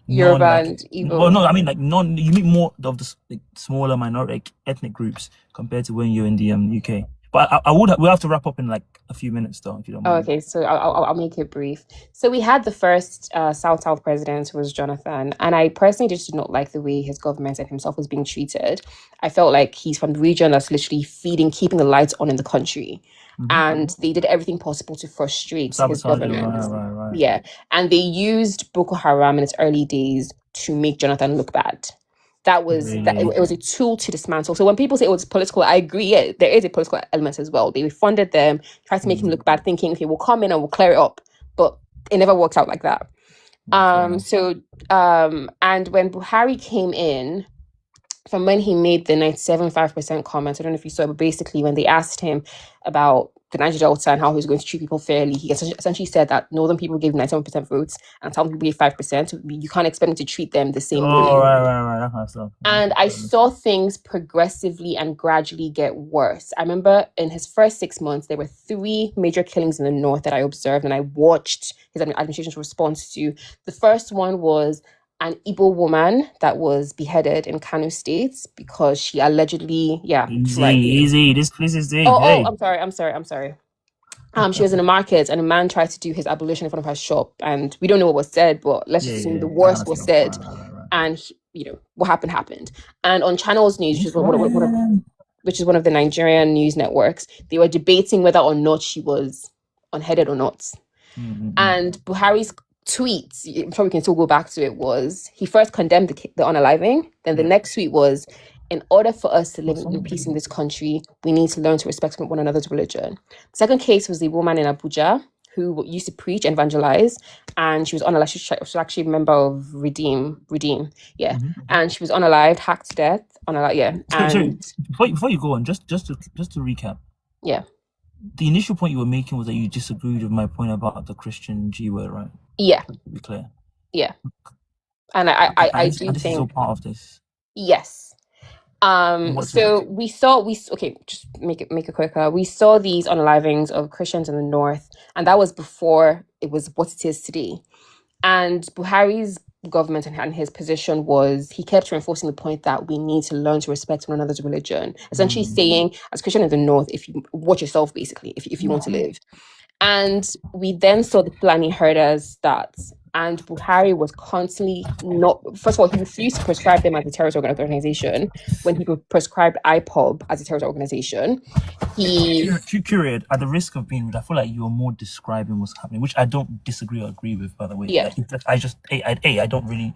Yoruba and Igbo. Well, no, I mean like you meet more of the like, smaller minority ethnic groups compared to when you're in the UK. But we'll have to wrap up in like a few minutes though, if you don't mind. Okay, so I'll make it brief. So we had the first South president, who was Jonathan, and I personally just did not like the way his government and himself was being treated. I felt like he's from the region that's literally keeping the lights on in the country. And they did everything possible to frustrate his government. Right. Yeah, and they used Boko Haram in its early days to make Jonathan look bad. That was it was a tool to dismantle. So when people say it was political, I agree. Yeah, there is a political element as well. They funded them, tried to make him look bad, thinking, okay, we'll come in and we'll clear it up. But it never worked out like that. And when Buhari came in, from when he made the 97.5% comment, I don't know if you saw it, but basically when they asked him about the Niger Delta and how he was going to treat people fairly, he essentially said that northern people gave 97% votes and southern people gave 5%. So you can't expect him to treat them the same way. Right. That kind of stuff. And I saw things progressively and gradually get worse. I remember in his first 6 months, there were 3 major killings in the north that I observed and I watched his administration's response to. The first one was an Igbo woman that was beheaded in Kano State because she allegedly, easy. This place is there. I'm sorry. She was in a market and a man tried to do his ablution in front of her shop, and we don't know what was said, but let's assume the worst was said. Right. And what happened. And on Channels News, which is what which is one of the Nigerian news networks. They were debating whether or not she was unheaded or not. And Buhari's tweet, I'm sure we can still go back to it, was he first condemned the unaliving. Then the next tweet was, in order for us to live in peace in this country, we need to learn to respect one another's religion. The second case was the woman in Abuja who used to preach and evangelize, and she was unalived. She was actually a member of Redeem, yeah. And she was unalived, hacked to death, unalived, yeah. Sorry, before you go on, just to recap. Yeah. The initial point you were making was that you disagreed with my point about the Christian G word, right? Yeah. To be clear. Yeah. And I do think this is all part of this. Yes. So we saw just make it quicker. We saw these unalivings of Christians in the north, and that was before it was what it is today. And Buhari's government and his position was, he kept reinforcing the point that we need to learn to respect one another's religion, essentially saying, as Christian in the north, if you watch yourself, basically, if you want to live. And we then saw the Fulani herders start, and Buhari was constantly first of all, he refused to prescribe them as a terrorist organization when he prescribed IPOB as a terrorist organization. Period. At the risk of being rude, I feel like you're more describing what's happening, which I don't disagree or agree with, by the way. Yeah. I don't really,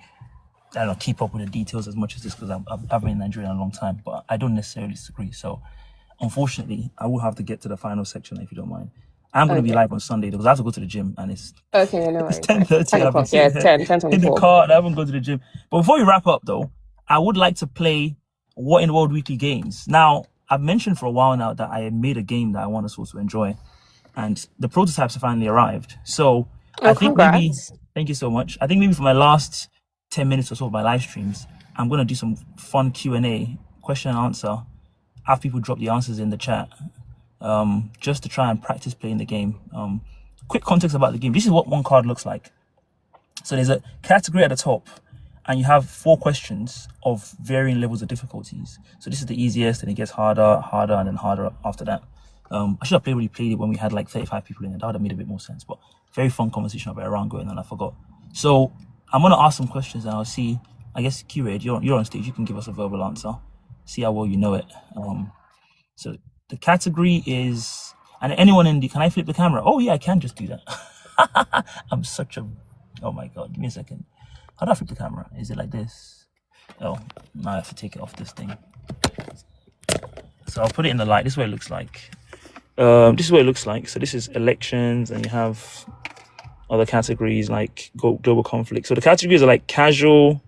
keep up with the details as much as this because I've been in Nigeria a long time, but I don't necessarily disagree. So, unfortunately, I will have to get to the final section if you don't mind. I'm going to be live on Sunday because I have to go to the gym and it's 10:30. 10 o'clock, yeah, 10:24. In the car and I haven't gone to the gym. But before we wrap up though, I would like to play What in the World Weekly games. Now, I've mentioned for a while now that I made a game that I want us all to enjoy. And the prototypes have finally arrived. So I think maybe, thank you so much. I think maybe for my last 10 minutes or so of my live streams, I'm going to do some fun Q&A, question and answer. Have people drop the answers in the chat. Just to try and practice playing the game. Quick context about the game. This is what one card looks like. So there's a category at the top and you have 4 questions of varying levels of difficulties. So this is the easiest and it gets harder, and then harder after that. I should have played it when we had like 35 people in it. That would have made a bit more sense, but very fun conversation about Iran going on. I forgot. So I'm going to ask some questions and I'll see, I guess, Q-Red, you're on stage. You can give us a verbal answer. See how well you know it. So the category is, and anyone can I flip the camera? Oh yeah, I can just do that. I'm such a, oh my God, give me a second. How do I flip the camera? Is it like this? Oh, now I have to take it off this thing. So I'll put it in the light. This is what it looks like. So this is elections and you have other categories like global conflict. So the categories are like casual,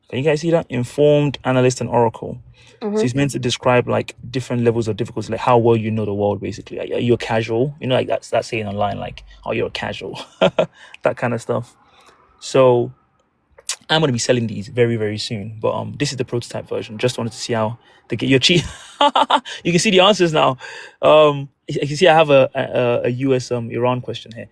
can you guys see that? Informed, analyst, and oracle. So it's meant to describe like different levels of difficulty, like how well you know the world, basically. Like, you're casual, like that's saying online, like, oh, you're a casual, that kind of stuff. So I'm going to be selling these very, very soon. But this is the prototype version. Just wanted to see how they get your cheat. You can see the answers now. You can see I have a US Iran question here.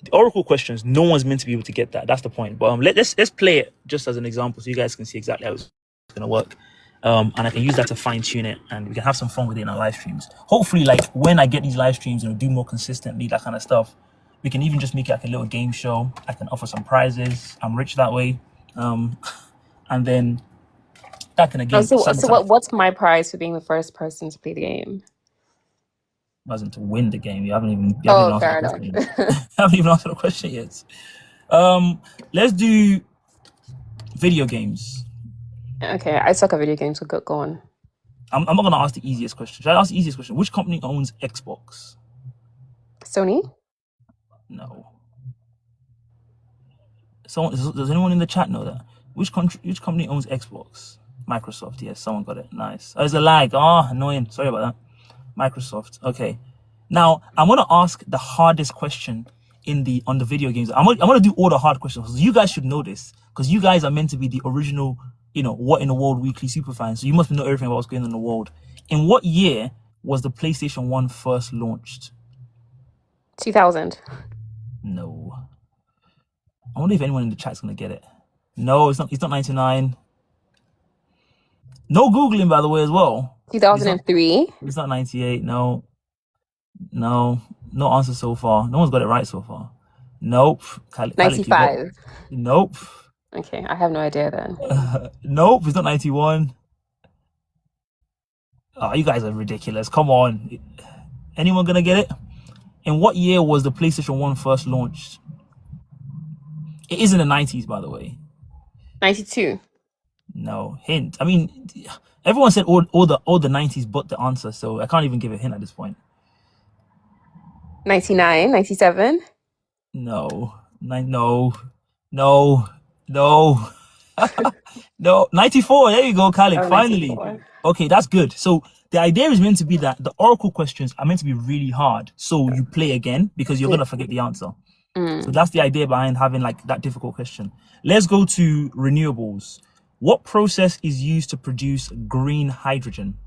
The oracle questions, no one's meant to be able to get that. That's the point. But let's play it just as an example so you guys can see exactly how it's going to work. And I can use that to fine tune it and we can have some fun with it in our live streams. Hopefully, like when I get these live streams and do more consistently, that kind of stuff, we can even just make it like a little game show. I can offer some prizes. I'm rich that way. And then that can again. What's my prize for being the first person to play the game? Wasn't to win the game. You haven't even fair enough. haven't even answered the question yet. Let's do video games. Okay, I suck at video games, so go on. I'm not going to ask the easiest question. Should I ask the easiest question? Which company owns Xbox? Sony? No. Does anyone in the chat know that? Which company owns Xbox? Microsoft. Yes, someone got it. Nice. Oh, there's a lag. Oh, annoying. Sorry about that. Microsoft. Okay. Now, I'm going to ask the hardest question on the video games. I'm going to do all the hard questions. You guys should know this because you guys are meant to be the original, What in the World Weekly superfans. So you must know everything about what's going on in the world. In what year was the PlayStation 1 first launched? 2000. No. I wonder if anyone in the chat's going to get it. No, it's not 99. No Googling, by the way, as well. 2003. It's not 98. No answer so far. No one's got it right so far. Nope. 95. Nope. Okay, I have no idea then. Nope, it's not 91. Oh, you guys are ridiculous. Come on. Anyone gonna get it? In what year was the PlayStation 1 first launched? It is in the 90s, by the way. 92. No hint. I mean, everyone said all the 90s, but the answer. So I can't even give a hint at this point. 99, 97. No, no, no, no, no. 94. There you go, Khalid. Oh, Finally. 94. Okay, that's good. So the idea is meant to be that the oracle questions are meant to be really hard. So you play again because you're gonna forget the answer. So that's the idea behind having like that difficult question. Let's go to renewables. What process is used to produce green hydrogen?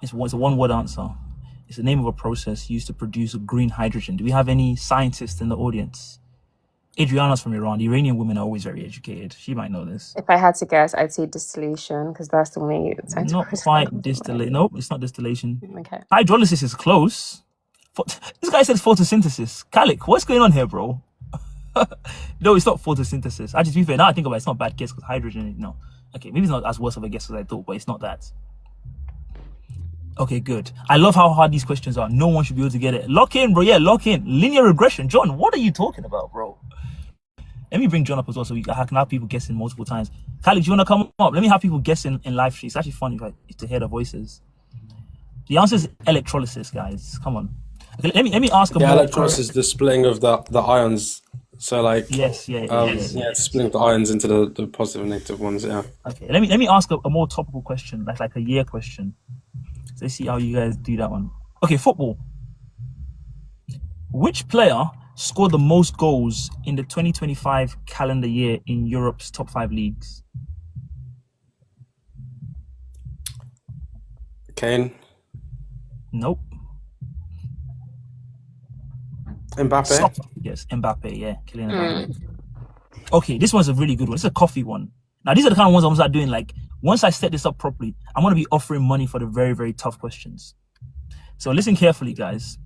It's a one-word answer. It's the name of a process used to produce green hydrogen. Do we have any scientists in the audience? Adriana's from Iran. The Iranian women are always very educated. She might know this. If I had to guess, I'd say distillation because that's the only scientific Not process. quite distillation. Nope, it's not distillation. Okay. Hydrolysis is close. This guy says photosynthesis. Kalik, what's going on here, bro? No, it's not photosynthesis. Actually, to be fair, now I think about it, it's not a bad guess because hydrogen, no. Okay, maybe it's not as worse of a guess as I thought, but it's not that. Okay, good. I love how hard these questions are. No one should be able to get it. Lock in, bro. Yeah, lock in. Linear regression. John, what are you talking about, bro? Let me bring John up as well so I can have people guessing multiple times. Khalid, do you want to come up? Let me have people guessing in live stream. It's actually funny to hear the voices. The answer is electrolysis, guys. Come on. Okay, let me ask a more... electrolysis is the splitting of the ions. So like yes, it's splitting the ions into the positive and negative ones. Yeah. Okay, let me ask a more topical question, like a year question. So let's see how you guys do that one. Okay, football. Which player scored the most goals in the 2025 calendar year in Europe's top 5 leagues? Kane. Nope. Mbappe. Yes, Mbappe. Yeah, Kylian Mbappe. Okay, this one's a really good one. It's a coffee one. Now, these are the kind of ones I'm gonna start doing. Like, once I set this up properly, I'm gonna be offering money for the very, very tough questions. So listen carefully, guys.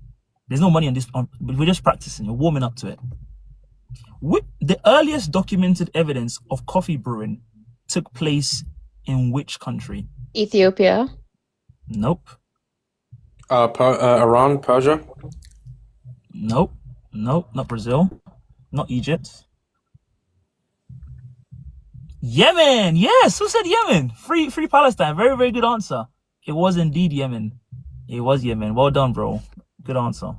There's no money on this, but we're just practicing. You're warming up to it. The earliest documented evidence of coffee brewing took place in which country? Ethiopia. Nope. Iran, Persia. Nope. Nope. Not Brazil. Not Egypt. Yemen. Yes. Who said Yemen? Free Palestine. Very, very good answer. It was indeed Yemen. It was Yemen. Well done, bro. Good answer.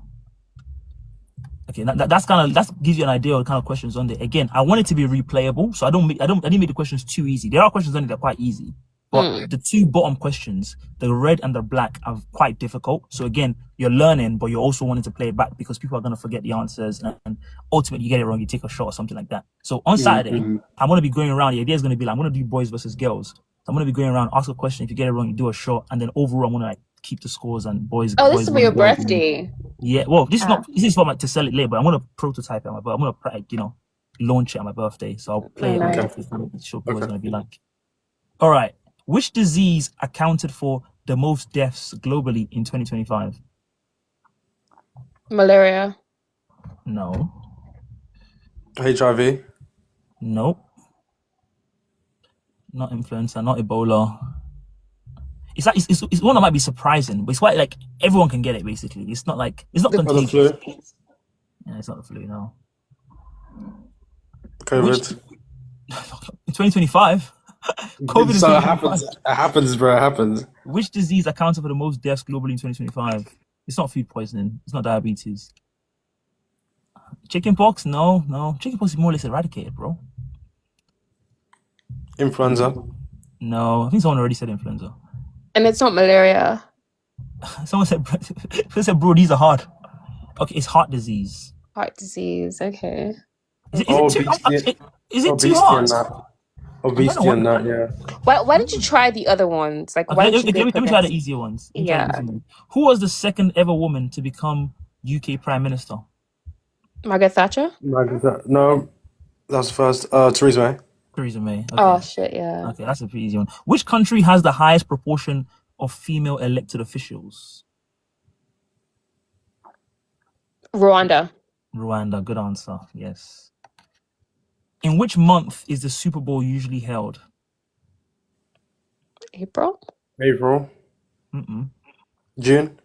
Okay, that gives you an idea of the kind of questions on there. Again, I want it to be replayable, so I didn't make the questions too easy. There are questions on it that are quite easy, but the two bottom questions, the red and the black, are quite difficult. So again, you're learning, but you're also wanting to play it back because people are going to forget the answers, and ultimately you get it wrong, you take a shot or something like that. So on Saturday, I'm going to be going around. The idea is going to be like, I'm going to do boys versus girls. So I'm going to be going around, ask a question. If you get it wrong, you do a shot, and then overall, I'm going to like keep the scores and boys. Oh, boys this is for your birthday. Yeah, well, this is for to sell it later, but I'm gonna prototype it on my birthday. I'm gonna launch it on my birthday, so I'll play it. Okay. Show what it's gonna be like. All right, which disease accounted for the most deaths globally in 2025? Malaria. No. HIV. Nope. Not influenza. Not Ebola. It's like it's one that might be surprising, but it's quite like everyone can get it basically. It's not contagious. Flu. Yeah, it's not the flu, no. COVID. 2025. COVID So is it happens. It happens, bro. It happens. Which disease accounted for the most deaths globally in 2025? It's not food poisoning. It's not diabetes. Chickenpox? No. Chickenpox is more or less eradicated, bro. Influenza. No, I think someone already said influenza. And it's not malaria. Someone said, bro, these are hard. Okay, it's heart disease. Heart disease. Okay. Is it too hard? Obesity and that, yeah. Why didn't you try the other ones? Like, why let me try the easier ones. Yeah. Who was the second ever woman to become UK Prime Minister? Margaret Thatcher? No, that's the first. Theresa May. Theresa May. Okay. Oh, shit, yeah. Okay, that's a pretty easy one. Which country has the highest proportion of female elected officials? Rwanda. Rwanda, good answer. Yes. In which month is the Super Bowl usually held? April? April. Mm-mm. June.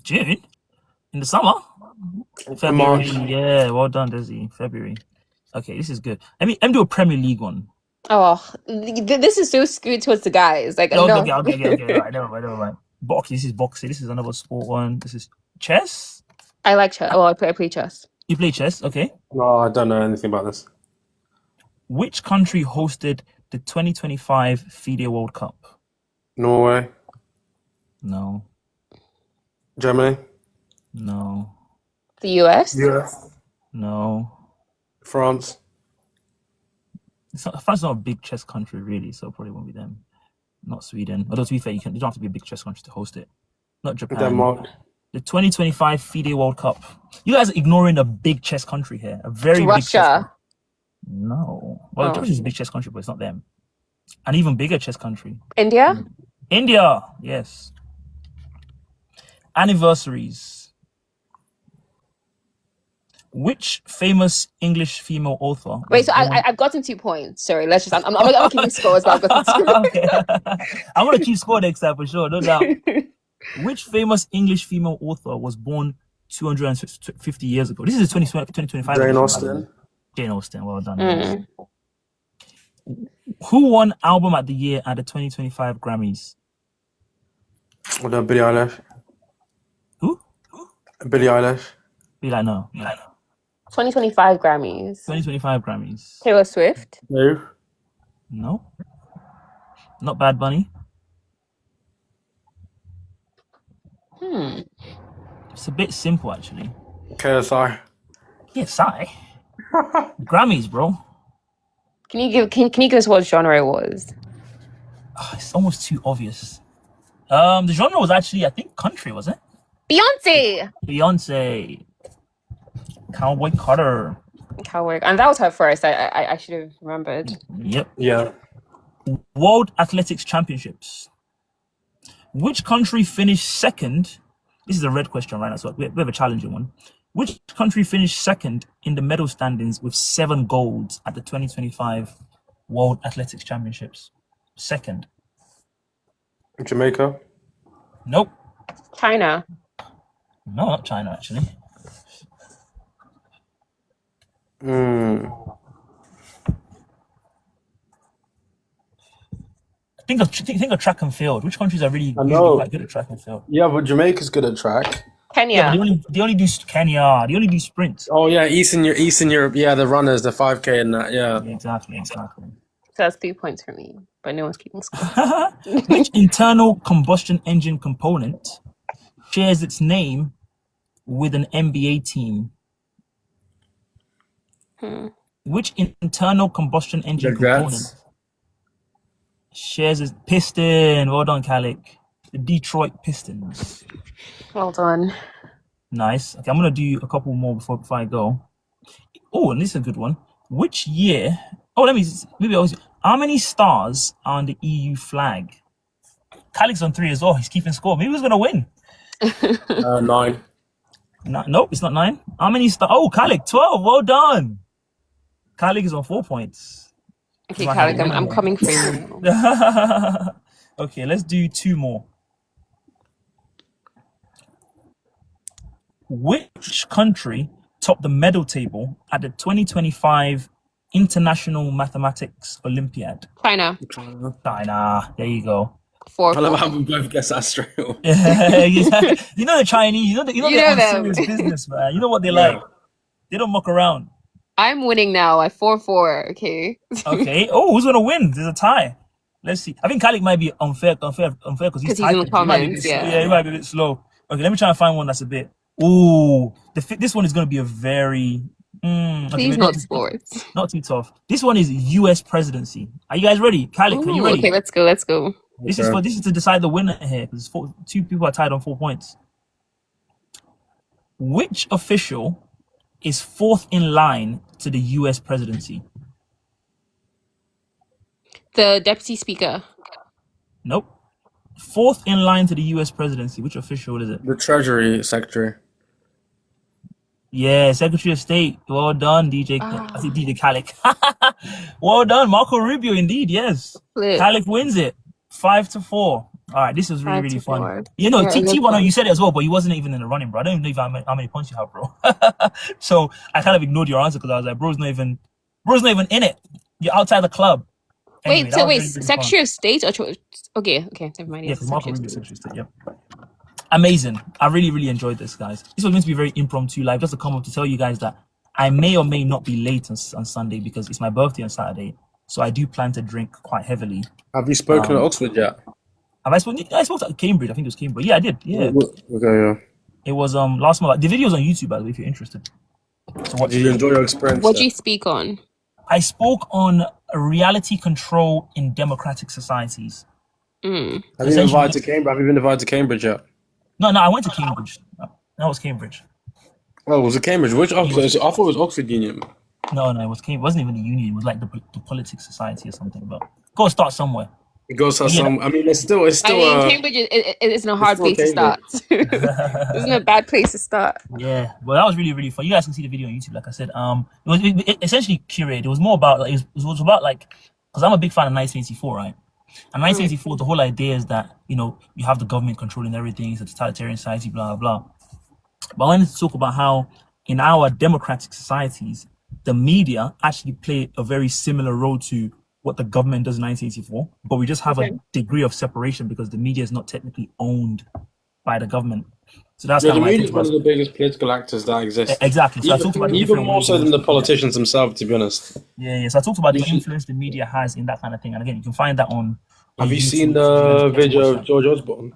June? In the summer? February. March. Yeah, well done, Desi. February. Okay, this is good. Let me do a Premier League one. Oh, this is so skewed towards the guys. Like, No, no. okay. All right, never mind. This is boxing. This is another sport one. This is chess. I like chess. Oh, I play chess. You play chess, okay? No, I don't know anything about this. Which country hosted the 2025 FIDE World Cup? Norway. No. Germany. No. The US? US. No. France. France is not a big chess country, really, so it probably won't be them. Not Sweden. Although, to be fair, you don't have to be a big chess country to host it. Not Japan. Denmark. The 2025 FIDE World Cup. You guys are ignoring a big chess country here. A very big chess country. Russia. No. Well, Russia is a big chess country, but it's not them. An even bigger chess country. India? India, yes. Anniversaries. Which famous English female author? Wait, so I've gotten 2 points. Sorry, let's just. I'm not keeping scores, but I've gotten 2. Okay. I'm gonna keep score next time for sure, no doubt. Which famous English female author was born 250 years ago? This is 2025. Jane Austen. Jane Austen, well done. Who won Album of the Year at the 2025 Grammys? Or Billie Eilish. Who? Billie Eilish. Be like, no. 2025 Grammys. 2025 Grammys. Taylor Swift. No. No. Not Bad Bunny. It's a bit simple, actually. KSI. KSI? Grammys, bro. Can you give us what genre it was? It's almost too obvious. The genre was actually, I think, country, was it? Beyonce. Cowboy Carter. Cowboy, and that was her first. I should have remembered. Yep. Yeah. World Athletics Championships. Which country finished second? This is a red question right now, so we have a challenging one. Which country finished second in the medal standings with 7 golds at the 2025 World Athletics Championships? Second. Jamaica. Nope. China. No, not China, actually. Think of track and field. Which countries are really quite good at track and field? Yeah, but Jamaica's good at track. Kenya. Yeah, but they only do Kenya. They only do sprints. Oh yeah, Eastern Europe. Yeah, the runners, the 5K and that. Yeah. Exactly. So that's 3 points for me, but no one's keeping score. Which internal combustion engine component shares its name with an NBA team? Which internal combustion engine component shares its piston? Well done, Kalik. The Detroit Pistons. Well done. Nice. Okay, I'm gonna do a couple more before I go. Oh, and this is a good one. Which year? Oh, how many stars are on the EU flag? Kalik's on 3 as well. He's keeping score. Maybe he's gonna win. 9. Nope, it's not 9. How many stars? Oh, Kalik, 12. Well done. Kalik is on 4 points. Okay, Kalik, I'm coming for you. Okay, let's do 2 more. Which country topped the medal table at the 2025 International Mathematics Olympiad? China. China. There you go. 4. I love how we both guess that straight away. You know the Chinese. You know they're on serious business, man. You know what they like. They don't muck around. I'm winning now at 4-4. Okay. Okay. Oh, who's gonna win? There's a tie. Let's see. I think Kalik might be unfair because he's in the comments. He might be a bit slow. Okay, let me try and find one that's a bit. Ooh, this one is gonna be a very. Please not sports. Not too tough. This one is U.S. presidency. Are you guys ready? Kalik, are you ready? Okay, let's go. This is to decide the winner here because 2 people are tied on 4 points. Which official is 4th in line to the U.S. presidency? The deputy speaker. Nope. 4th in line to the U.S. presidency. Which official is it? The Treasury Secretary. Yeah, Secretary of State. Well done, DJ. I think DJ Kalik. Well done, Marco Rubio. Indeed, yes. Flip. Kalik wins it. 5-4. All right, this was really, Five really to fun. four. You know, Yeah, it was T1, fun. you said it as well, but you wasn't even in the running, bro. I don't even know how many points you have, bro. So I kind of ignored your answer because I was like, bro's not even in it. You're outside the club. Anyway, Wait, that so was wait, really, really fun. Secretary of State or okay, never mind. Yeah, Yes, because Marco Secretary of Rubio is State. interested. Yep. Amazing. I really, really enjoyed this, guys. This was meant to be very impromptu live, just to come up to tell you guys that I may or may not be late on Sunday because it's my birthday on Saturday. So I do plan to drink quite heavily. Have you spoken at Oxford yet? Have I spoken? I spoke to Cambridge. I think it was Cambridge. Yeah, I did. Yeah. Okay, It was last month. The video's on YouTube, by the way, if you're interested. So yeah. Did you enjoy your experience What do there? you speak on? I spoke on reality control in democratic societies. Have you been Essentially- invited to Cambridge? Have you been invited to Cambridge yet? No, I went to Cambridge. That was Cambridge. Oh, was it Cambridge? Which Oxford? I thought it was Oxford Union. No, it was Cambridge. It wasn't even the union. It was like the politics society or something. But go start somewhere. It goes to Yeah. some. I mean, it's still. Cambridge isn't a hard still place to start. Isn't a bad place to start. Yeah, but that was really, really fun. You guys can see the video on YouTube. Like I said, it essentially curated. It was more about like it was about like because I'm a big fan of 1984, right? And 1984, the whole idea is that you have the government controlling everything. It's a totalitarian society, blah blah blah. But I wanted to talk about how in our democratic societies, the media actually play a very similar role to what the government does in 1984, but we just have a degree of separation because the media is not technically owned by the government. So that's Yeah, kind the of media is one of the biggest political actors that exist. Exactly. So I talked about the Even different more ways so in than which- the politicians themselves, to be honest. Yeah. So I talked about the influence the media has in that kind of thing, and again, you can find that on. Have you YouTube seen if you the get to video watch of that. George Osborne?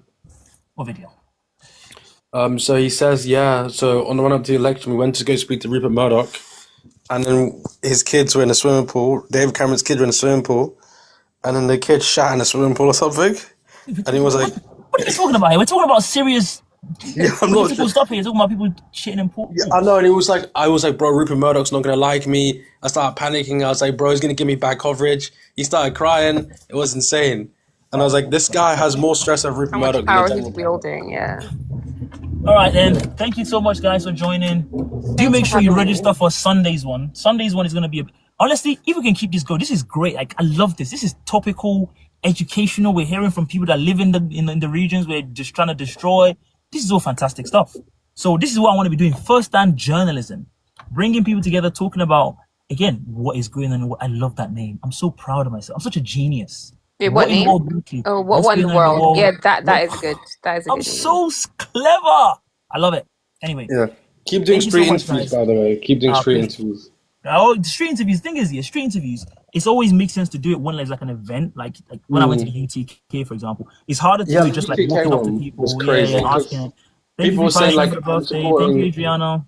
What video? So he says, yeah. So on the run up to the election, we went to go speak to Rupert Murdoch, and then his kids were in a swimming pool. David Cameron's kids were in a swimming pool, and then the kid shat in a swimming pool or something. And he was like, What are you talking about here? We're talking about serious "Yeah, I'm not political sure." stuff here. You're talking about people shitting in pools. I know, and he was like, I was like, bro, Rupert Murdoch's not gonna like me. I started panicking. I was like, bro, he's gonna give me bad coverage. He started crying. It was insane. And I was like, this guy has more stress of Rupert How Murdoch much power than he's the general. wielding, yeah. All right, then. Thank you so much, guys, for joining. Do make sure you register for Sunday's one. Sunday's one is going to be honestly, if we can keep this going, this is great. Like, I love this. This is topical, educational. We're hearing from people that live in the regions we're just trying to destroy. This is all fantastic stuff. So this is what I want to be doing. First-hand journalism, bringing people together, talking about again what is going on. I love that name. I'm so proud of myself. I'm such a genius. Wait, what in name? World Weekly? Oh, What's what in going the on in world? Yeah, world? that is good. That is a I'm good name. so clever. I love it. Anyway. Yeah. Keep doing Thank you so street much, interviews, guys. by the way. Keep doing street please. interviews. Oh, the street interviews. Thing is, street interviews. It's always makes sense to do it when there's like an event, like when I went to the UTK, for example. It's harder to Yeah, do it just like UTK walking up to one people, was crazy, asking. Thank people you were for saying, like like, birthday. I'm Thank you, supporting- Adriana.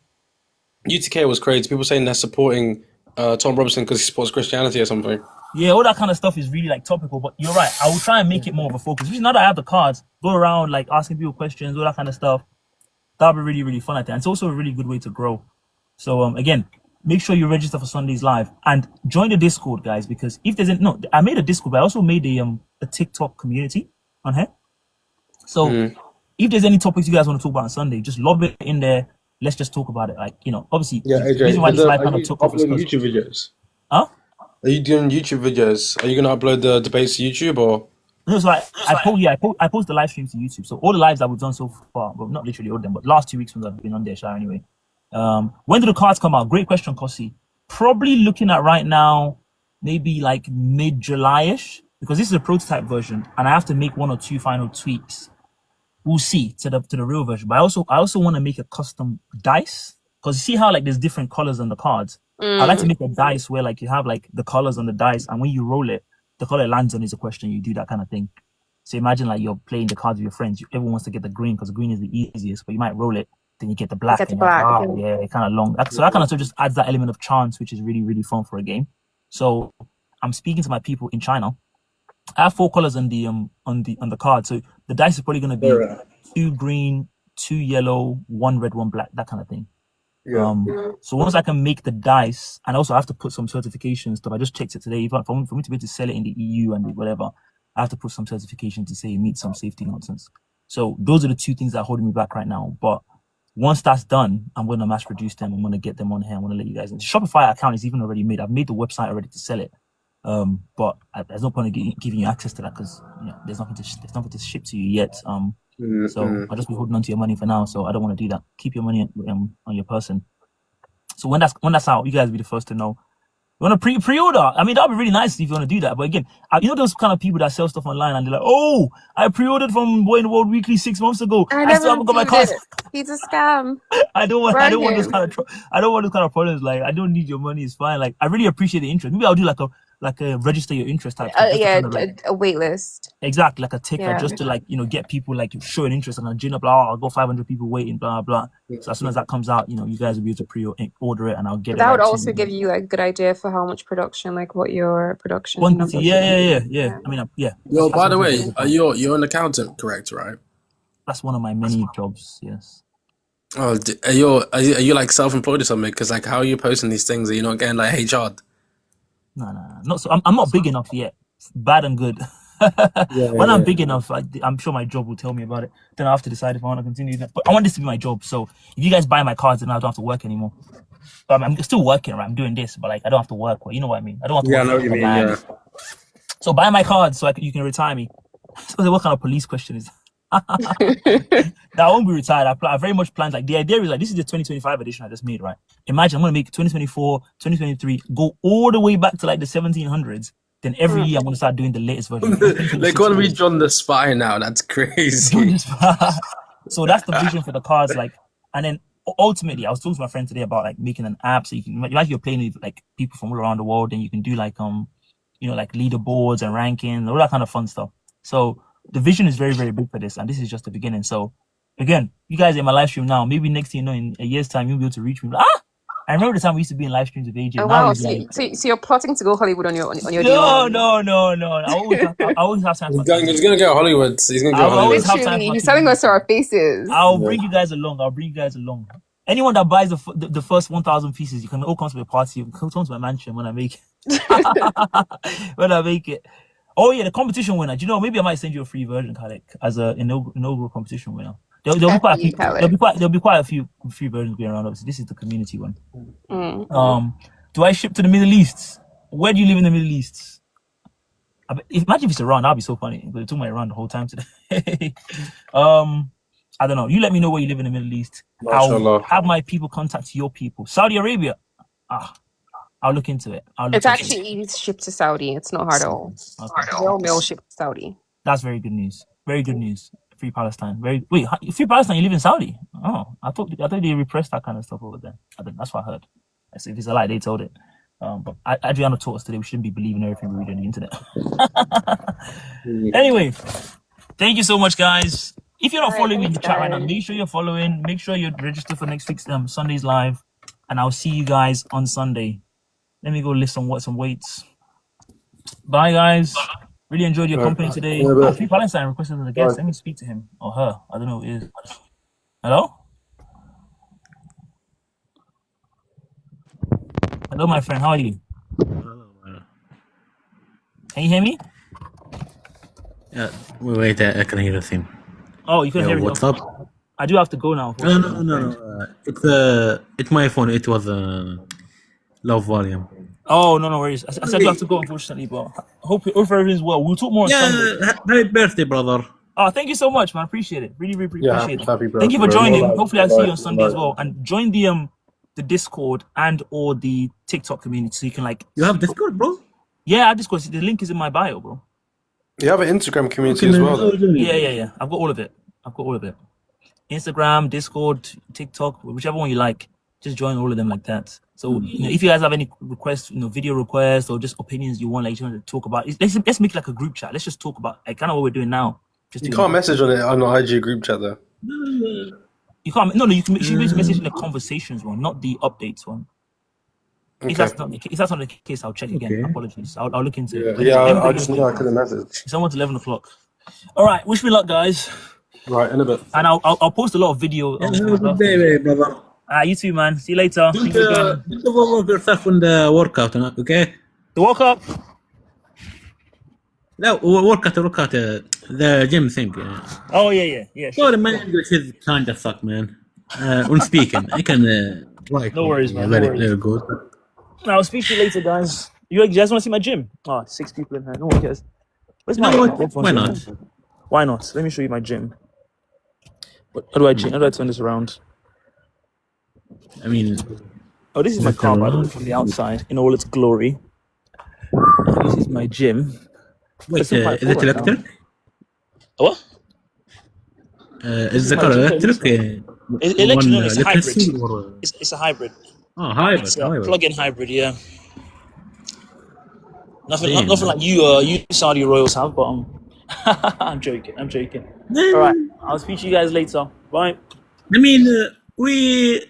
UTK was crazy. People saying they're supporting Tom Robinson because he supports Christianity or something. Yeah, all that kind of stuff is really like topical. But you're right. I will try and make it more of a focus. Now that I have the cards, go around like asking people questions, all that kind of stuff. That'll be really, really fun. I think. And it's also a really good way to grow. So again, make sure you register for Sundays Live and join the Discord, guys. Because if there's I made a Discord, but I also made a TikTok community on here. So if there's any topics you guys want to talk about on Sunday, just lob it in there. Let's just talk about it. Like obviously, Yeah, the AJ. reason why this live Are kind you of took off is uploading because, YouTube videos? huh? Are you doing YouTube videos? Are you gonna upload the debates to YouTube or? No, so I post the live streams to YouTube. So all the lives that we've done so far, well, not literally all of them, but last 2 weeks when I've been on there, anyway. When do the cards come out? Great question, Kossi. Probably looking at right now, maybe like mid-July-ish, because this is a prototype version, and I have to make 1 or 2 final tweaks. We'll see to the real version. But I also want to make a custom dice, because you see how like there's different colors on the cards. I like to make a dice where like you have like the colors on the dice, and when you roll it, the color it lands on is a question. You do that kind of thing. So imagine like you're playing the cards with your friends. Everyone wants to get the green because green is the easiest, but you might roll it, then you get the black. Get the and you're like, black. yeah, kind of long. So that kind of just adds that element of chance, which is really, really fun for a game. So I'm speaking to my people in China. I have 4 colors on the card. So the dice is probably going to be 2 green, 2 yellow, 1 red, 1 black, that kind of thing. Yeah. So once I can make the dice, and also I have to put some certifications stuff. I just checked it today. Even for me to be able to sell it in the EU and whatever, I have to put some certification to say it meets some safety nonsense. So those are the 2 things that are holding me back right now. But once that's done, I'm going to mass produce them. I'm going to get them on here. I'm going to let you guys know. The Shopify account is even already made. I've made the website already to sell it. But there's no point in giving you access to that because there's nothing to ship to you yet. So I'll just be holding on to your money for now. So I don't want to do that. Keep your money on your person. So when that's out, you guys will be the first to know. You want to pre-order? I mean, that'd be really nice if you want to do that. But again, those kind of people that sell stuff online and they're like, "Oh, I pre-ordered from Boy in the World Weekly 6 months ago. I still haven't got my card." He's a scam. I don't want those kind of problems. Like, I don't need your money. It's fine. Like, I really appreciate the interest. Maybe I'll do like a register your interest type. A wait list. Exactly, like a ticker, just to get people showing interest and gin up. I'll go 500 people waiting, blah blah. So as soon as that comes out, you guys will be able to pre-order it, and I'll get it. That would also give you a good idea for how much production, what your production. Yeah. I mean, yeah. Yo, by the way, you're an accountant, correct? Right. That's one of my many jobs. Yes. Oh, are you like self-employed or something? Because how are you posting these things? Are you not getting HR'd? No. Not so. I'm not big enough yet. Bad and good. When I'm big enough, I'm sure my job will tell me about it. Then I have to decide if I want to continue that. But I want this to be my job. So if you guys buy my cards, then I don't have to work anymore. But I'm still working, right? I'm doing this, but I don't have to work. Well, you know what I mean? I don't have to work. I know what you mean. Yeah. So buy my cards so you can retire me. So what kind of police question is that? I won't be retired. I very much planned. The idea is this is the 2025 edition I just made, right? Imagine I'm going to make 2024, 2023, go all the way back to the 1700s. Then every year I'm going to start doing the latest version. They're going to be John the Spy now. That's crazy. So that's the vision for the cards. And then ultimately, I was talking to my friend today about making an app so you can imagine you're playing with people from all around the world, and you can do leaderboards and rankings, all that kind of fun stuff. So the vision is very, very big for this, and this is just the beginning. So again, you guys are in my live stream now. Maybe next thing in a year's time, you'll be able to reach me. I remember the time we used to be in live streams with AJ. Oh, wow. So you're plotting to go Hollywood on your deal? No. I always have time. He's going to go Hollywood. He's going to go Hollywood. He's telling us to our faces. I'll bring you guys along. Anyone that buys the first 1,000 pieces, you can all come to my party. You can come to my mansion when I make it. Oh yeah, the competition winner. Do you know? Maybe I might send you a free version, Khalek, as an inaugural competition winner. There'll be quite a few free versions going around. Obviously, this is the community one. Do I ship to the Middle East? Where do you live in the Middle East? Imagine if it's Iran. That'd be so funny. But it took my Iran the whole time today. I don't know. You let me know where you live in the Middle East. I'll have my people contact your people. Saudi Arabia. I'll look into it. It's actually easy to ship to Saudi. It's not hard at all. Okay. Mail ship to Saudi. That's very good news. Very good news. Free Palestine. Free Palestine. You live in Saudi? Oh, I thought they repressed that kind of stuff over there. That's what I heard. If it's a lie, they told it. But Adriano taught us today we shouldn't be believing everything we read on the internet. Anyway, thank you so much, guys. If you're not following me in the chat right now, make sure you're following. Make sure you're registered for next week's Sunday's live, and I'll see you guys on Sunday. Let me go lift some weights. Bye, guys. Really enjoyed your company today. Free Palestine requested as a guest. Let me speak to him or her. I don't know who it is. Hello? Hello, my friend. How are you? Can you hear me? Yeah. Wait, I can hear the thing. Oh, you can hear me. What's up? I do have to go now. No. It's my phone. It was low volume. Oh, no worries. I said you have to go, unfortunately, but hope everything's well. We'll talk more on Sunday. Happy birthday, brother. Oh, thank you so much, man. I appreciate it. Really, really appreciate it. Happy birthday, thank you for joining. bro. Hopefully I'll see you on Sunday as well. And join the Discord and or the TikTok community so you can You have Discord, bro? Yeah, I have Discord. The link is in my bio, bro. You have an Instagram community as well. Yeah. I've got all of it. Instagram, Discord, TikTok, whichever one you like. Just join all of them like that. So if you guys have any requests, video requests or just opinions you want you want to talk about, let's make it like a group chat. Let's just talk about kind of what we're doing now. You can't message on the IG group chat though. You can't. No. You should be messaging the conversations one, not the updates one. Okay. If that's not the case, I'll check again. Okay. Apologies. I'll look into it. Yeah, I just knew I couldn't message. It's almost 11 o'clock. All right. Wish me luck, guys. Right, in a bit. And I'll post a lot of video. Have a good day, brother. You too, man. See you later. Don't overwork yourself on the workout, okay? The workout? No, workout, the gym thing. Oh, yeah. Sure. Sorry, my English is kind of suck, man. When speaking, I can write. No worries, man. Very good. I'll speak to you later, guys. You guys want to see my gym? Oh, 6 people in here. No one cares. Where's You my know what? headphones Why in not? here? Why not? Let me show you my gym. How do I change? How do I turn this around? I mean, Oh, this is my look car, by the way, around. from the outside in all its glory. This is my gym. Wait, It's still quite is full it right now. electric? What? Is the my car gym by electric? this Electric? One No, it's a hybrid. electricity or It's a hybrid. hybrid? It's a Hybrid. plug-in hybrid. Yeah. Nothing Damn. like you Saudi royals have, but I'm joking. I'm joking. All right, Then I'll speak to you guys later. Bye. I mean, we